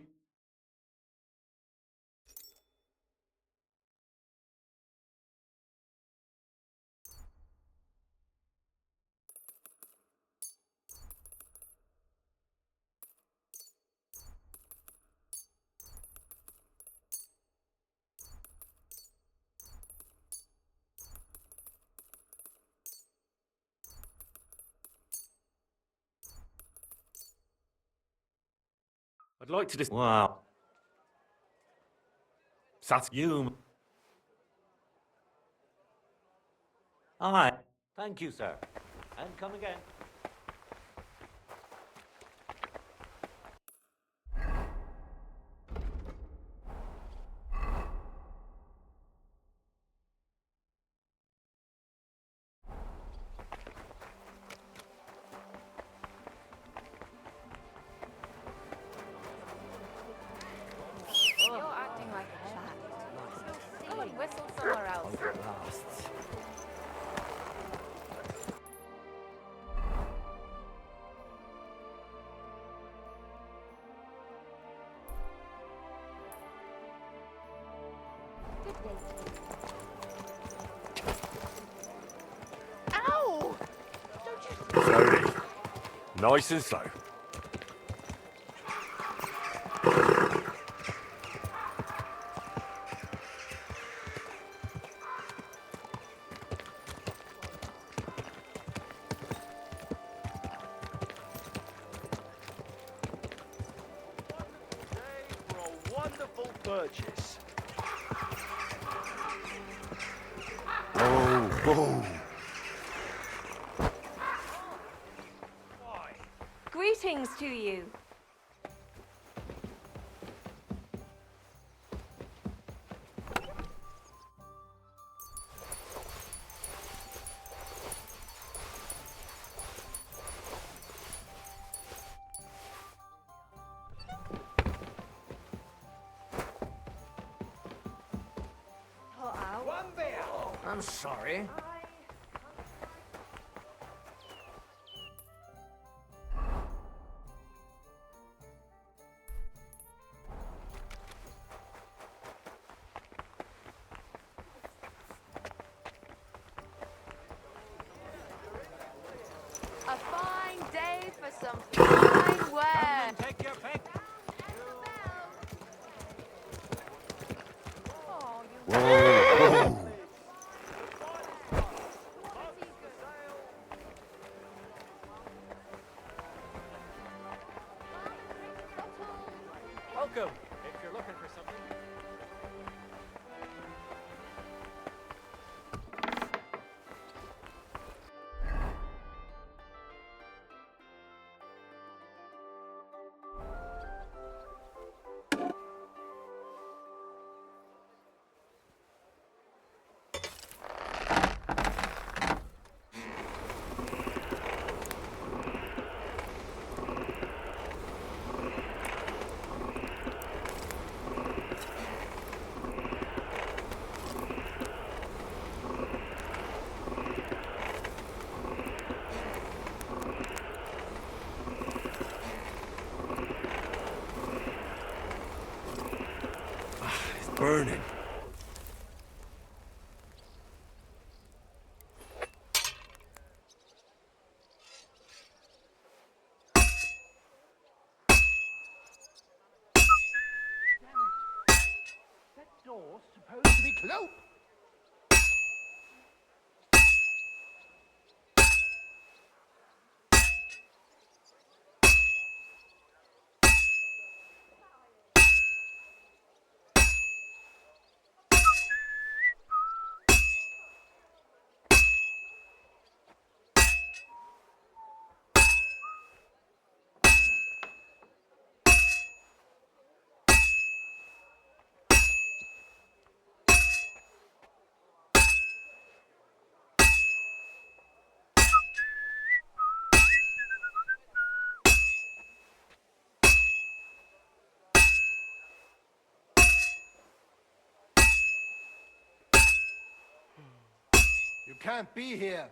I'd like to just... Wow. You. Aye. Thank you, sir. And come again. Whistle somewhere else. Lasts. Ow! Slowly. Nice and slow. Wonderful purchase. Whoa, whoa. Greetings to you. I'm sorry. A fine day for some fine wear. Take your pick. Whoa. Welcome, if you're looking for something. Burning. That door's supposed to be closed. You can't be here.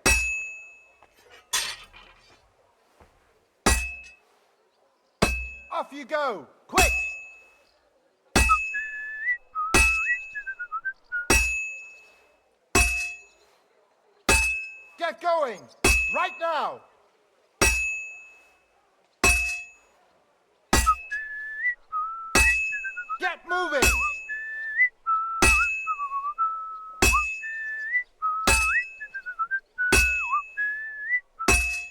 Off you go! Quick! Get going! Right now! Get moving!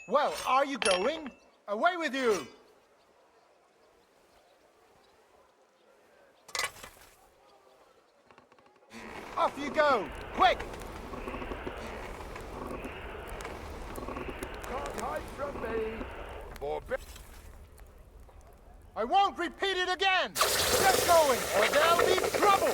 Well, are you going? Away with you! Off you go! Quick! Can't hide from me. I won't repeat it again! Get going, or there'll be trouble!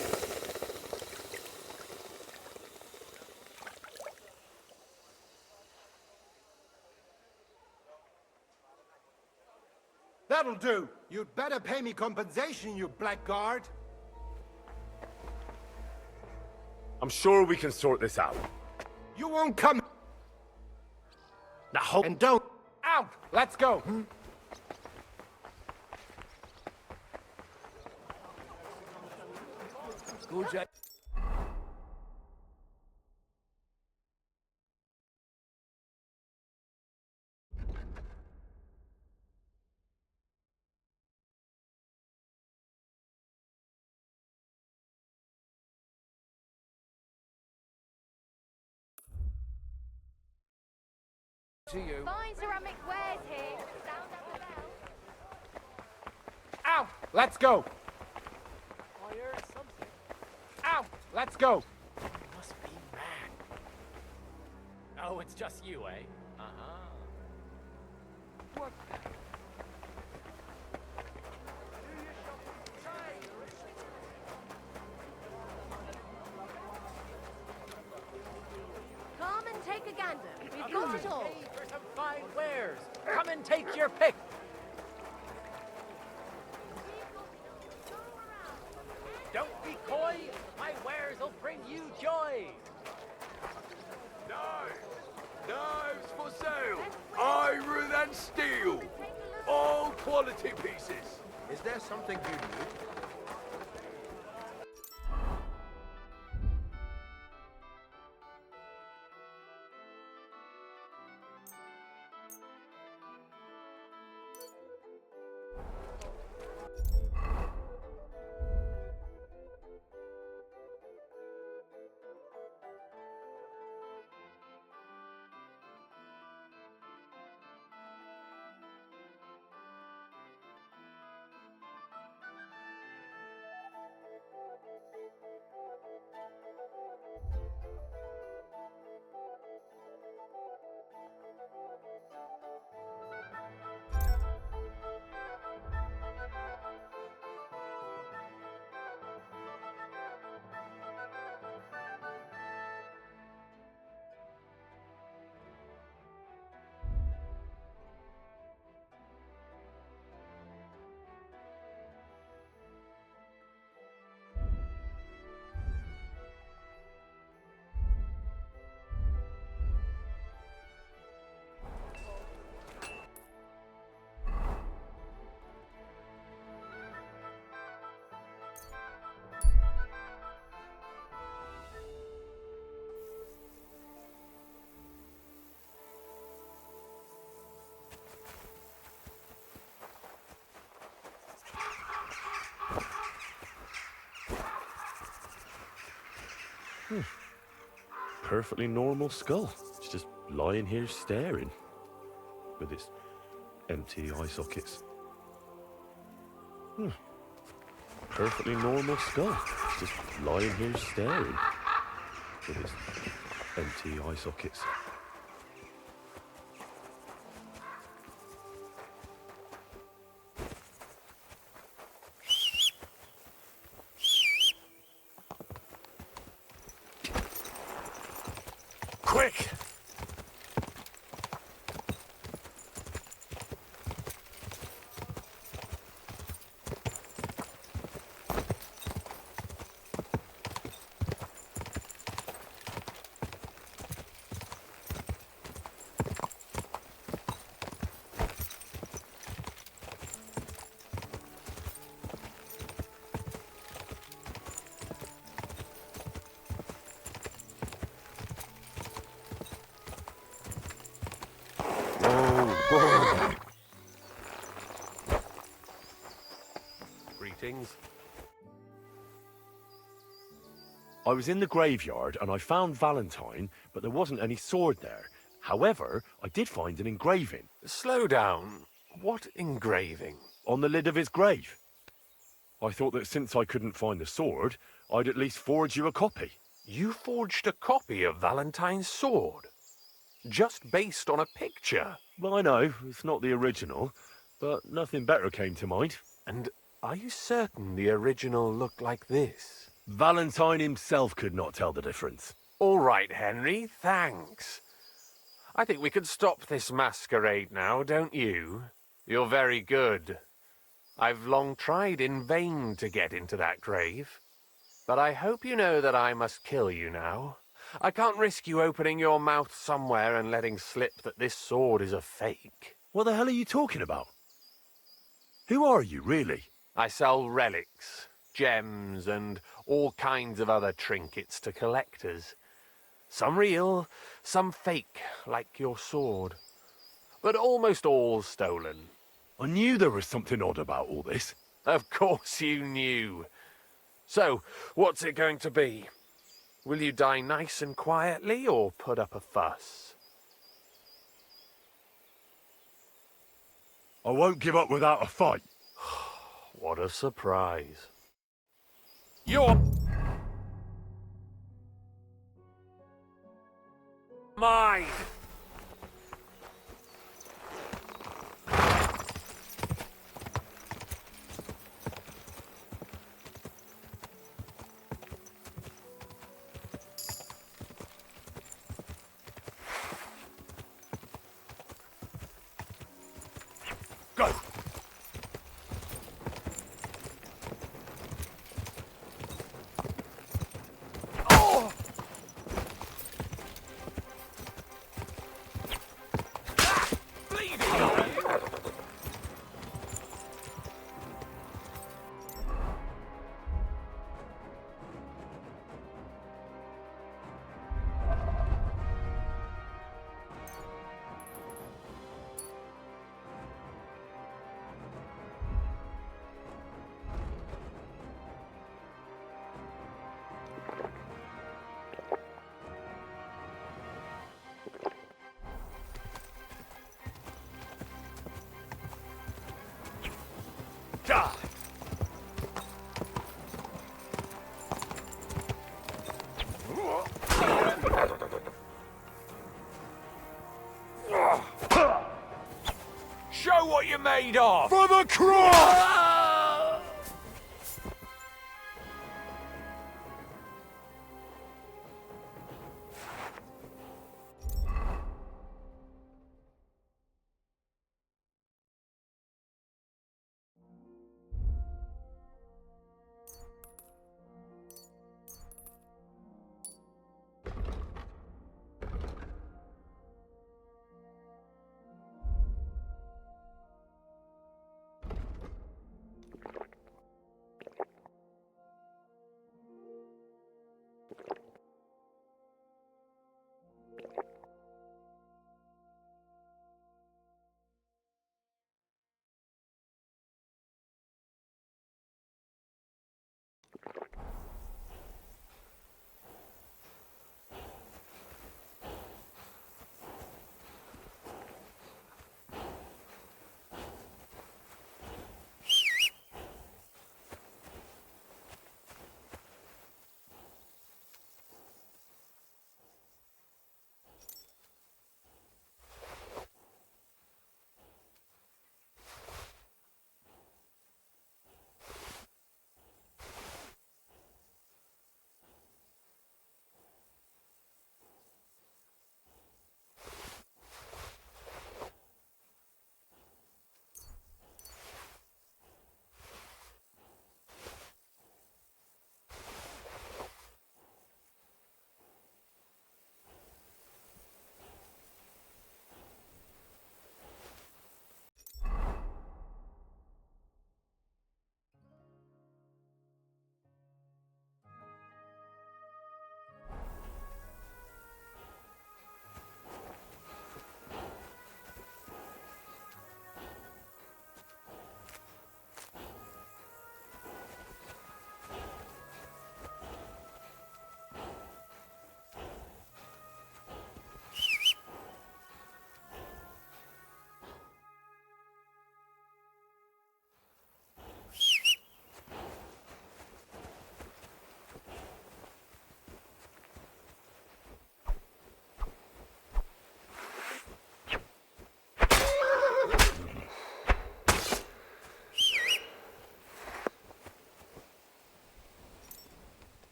That'll do. You'd better pay me compensation, you blackguard. I'm sure we can sort this out. You won't come. Now hold and don't. Out! Let's go. Good job. To you. Fine ceramic wares here. Sound up the bell. Out! Let's go. Out! Let's go. You must be mad. Oh, it's just you, eh? Uh-huh. What? Come and take a gander. We've got it all. For some fine wares. Come and take your pick. Don't be coy. My wares will bring you joy. Knives for sale. Iron and steel. All quality pieces. Is there something you need? Perfectly normal skull. It's just lying here staring. With its empty eye sockets. Perfectly normal skull. It's just lying here staring. With its empty eye sockets. Quick! Greetings. I was in the graveyard and I found Valentine, but there wasn't any sword there. However, I did find an engraving. Slow down. What engraving? On the lid of his grave. I thought that since I couldn't find the sword, I'd at least forge you a copy. You forged a copy of Valentine's sword? Just based on a picture? Well, I know, it's not the original, but nothing better came to mind. And are you certain the original looked like this? Valentine himself could not tell the difference. All right, Henry, thanks. I think we could stop this masquerade now, don't you? You're very good. I've long tried in vain to get into that grave. But I hope you know that I must kill you now. I can't risk you opening your mouth somewhere and letting slip that this sword is a fake. What the hell are you talking about? Who are you, really? I sell relics, gems, and all kinds of other trinkets to collectors. Some real, some fake, like your sword. But almost all stolen. I knew there was something odd about all this. Of course you knew. So, what's it going to be? Will you die nice and quietly, or put up a fuss? I won't give up without a fight. What a surprise. You're mine! Go! God! Show what you're made of! For the cross!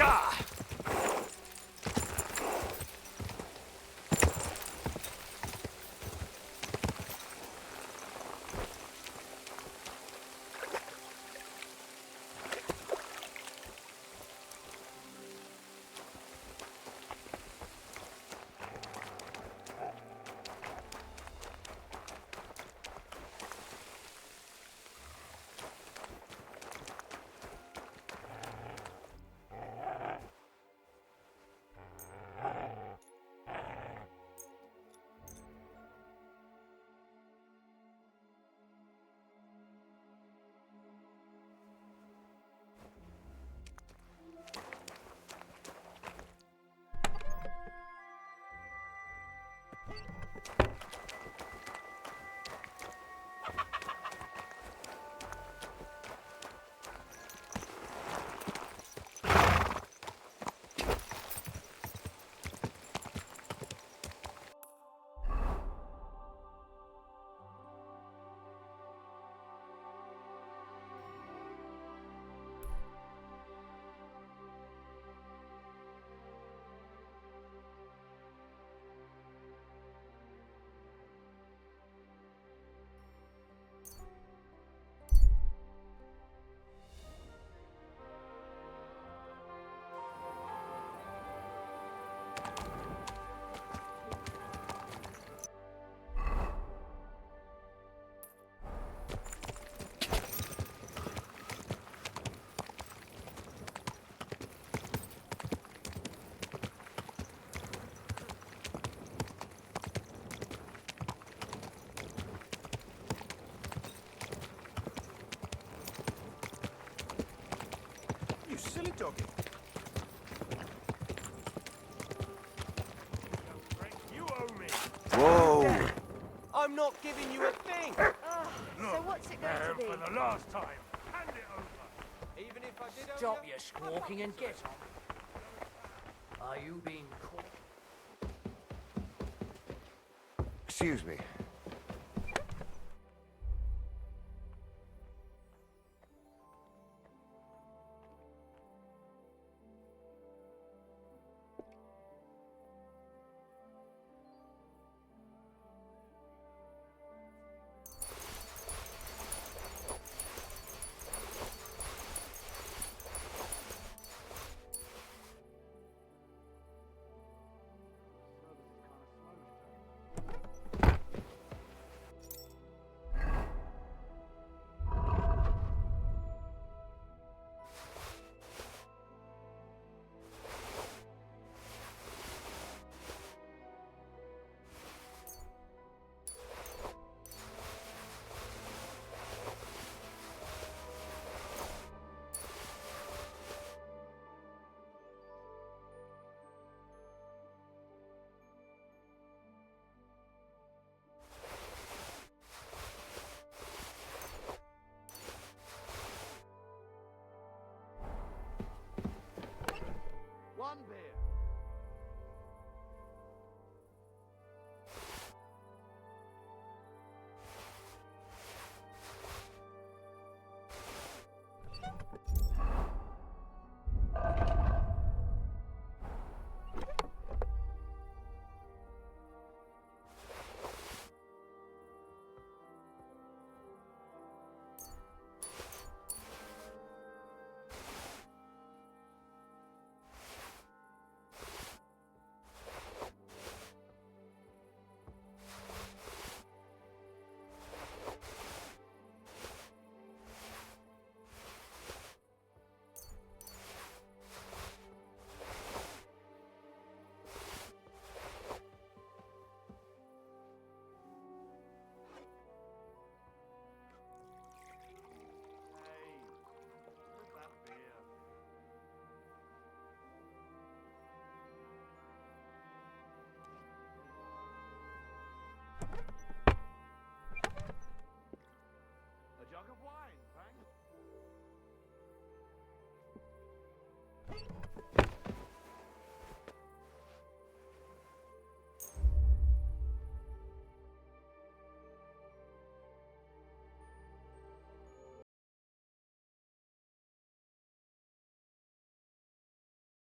Gah! You silly doggy. You owe me. Whoa! I'm not giving you a thing. So what's it going to be? For the last time, hand it over. Even if I did Stop your squawking and get on. Are you being caught? Excuse me.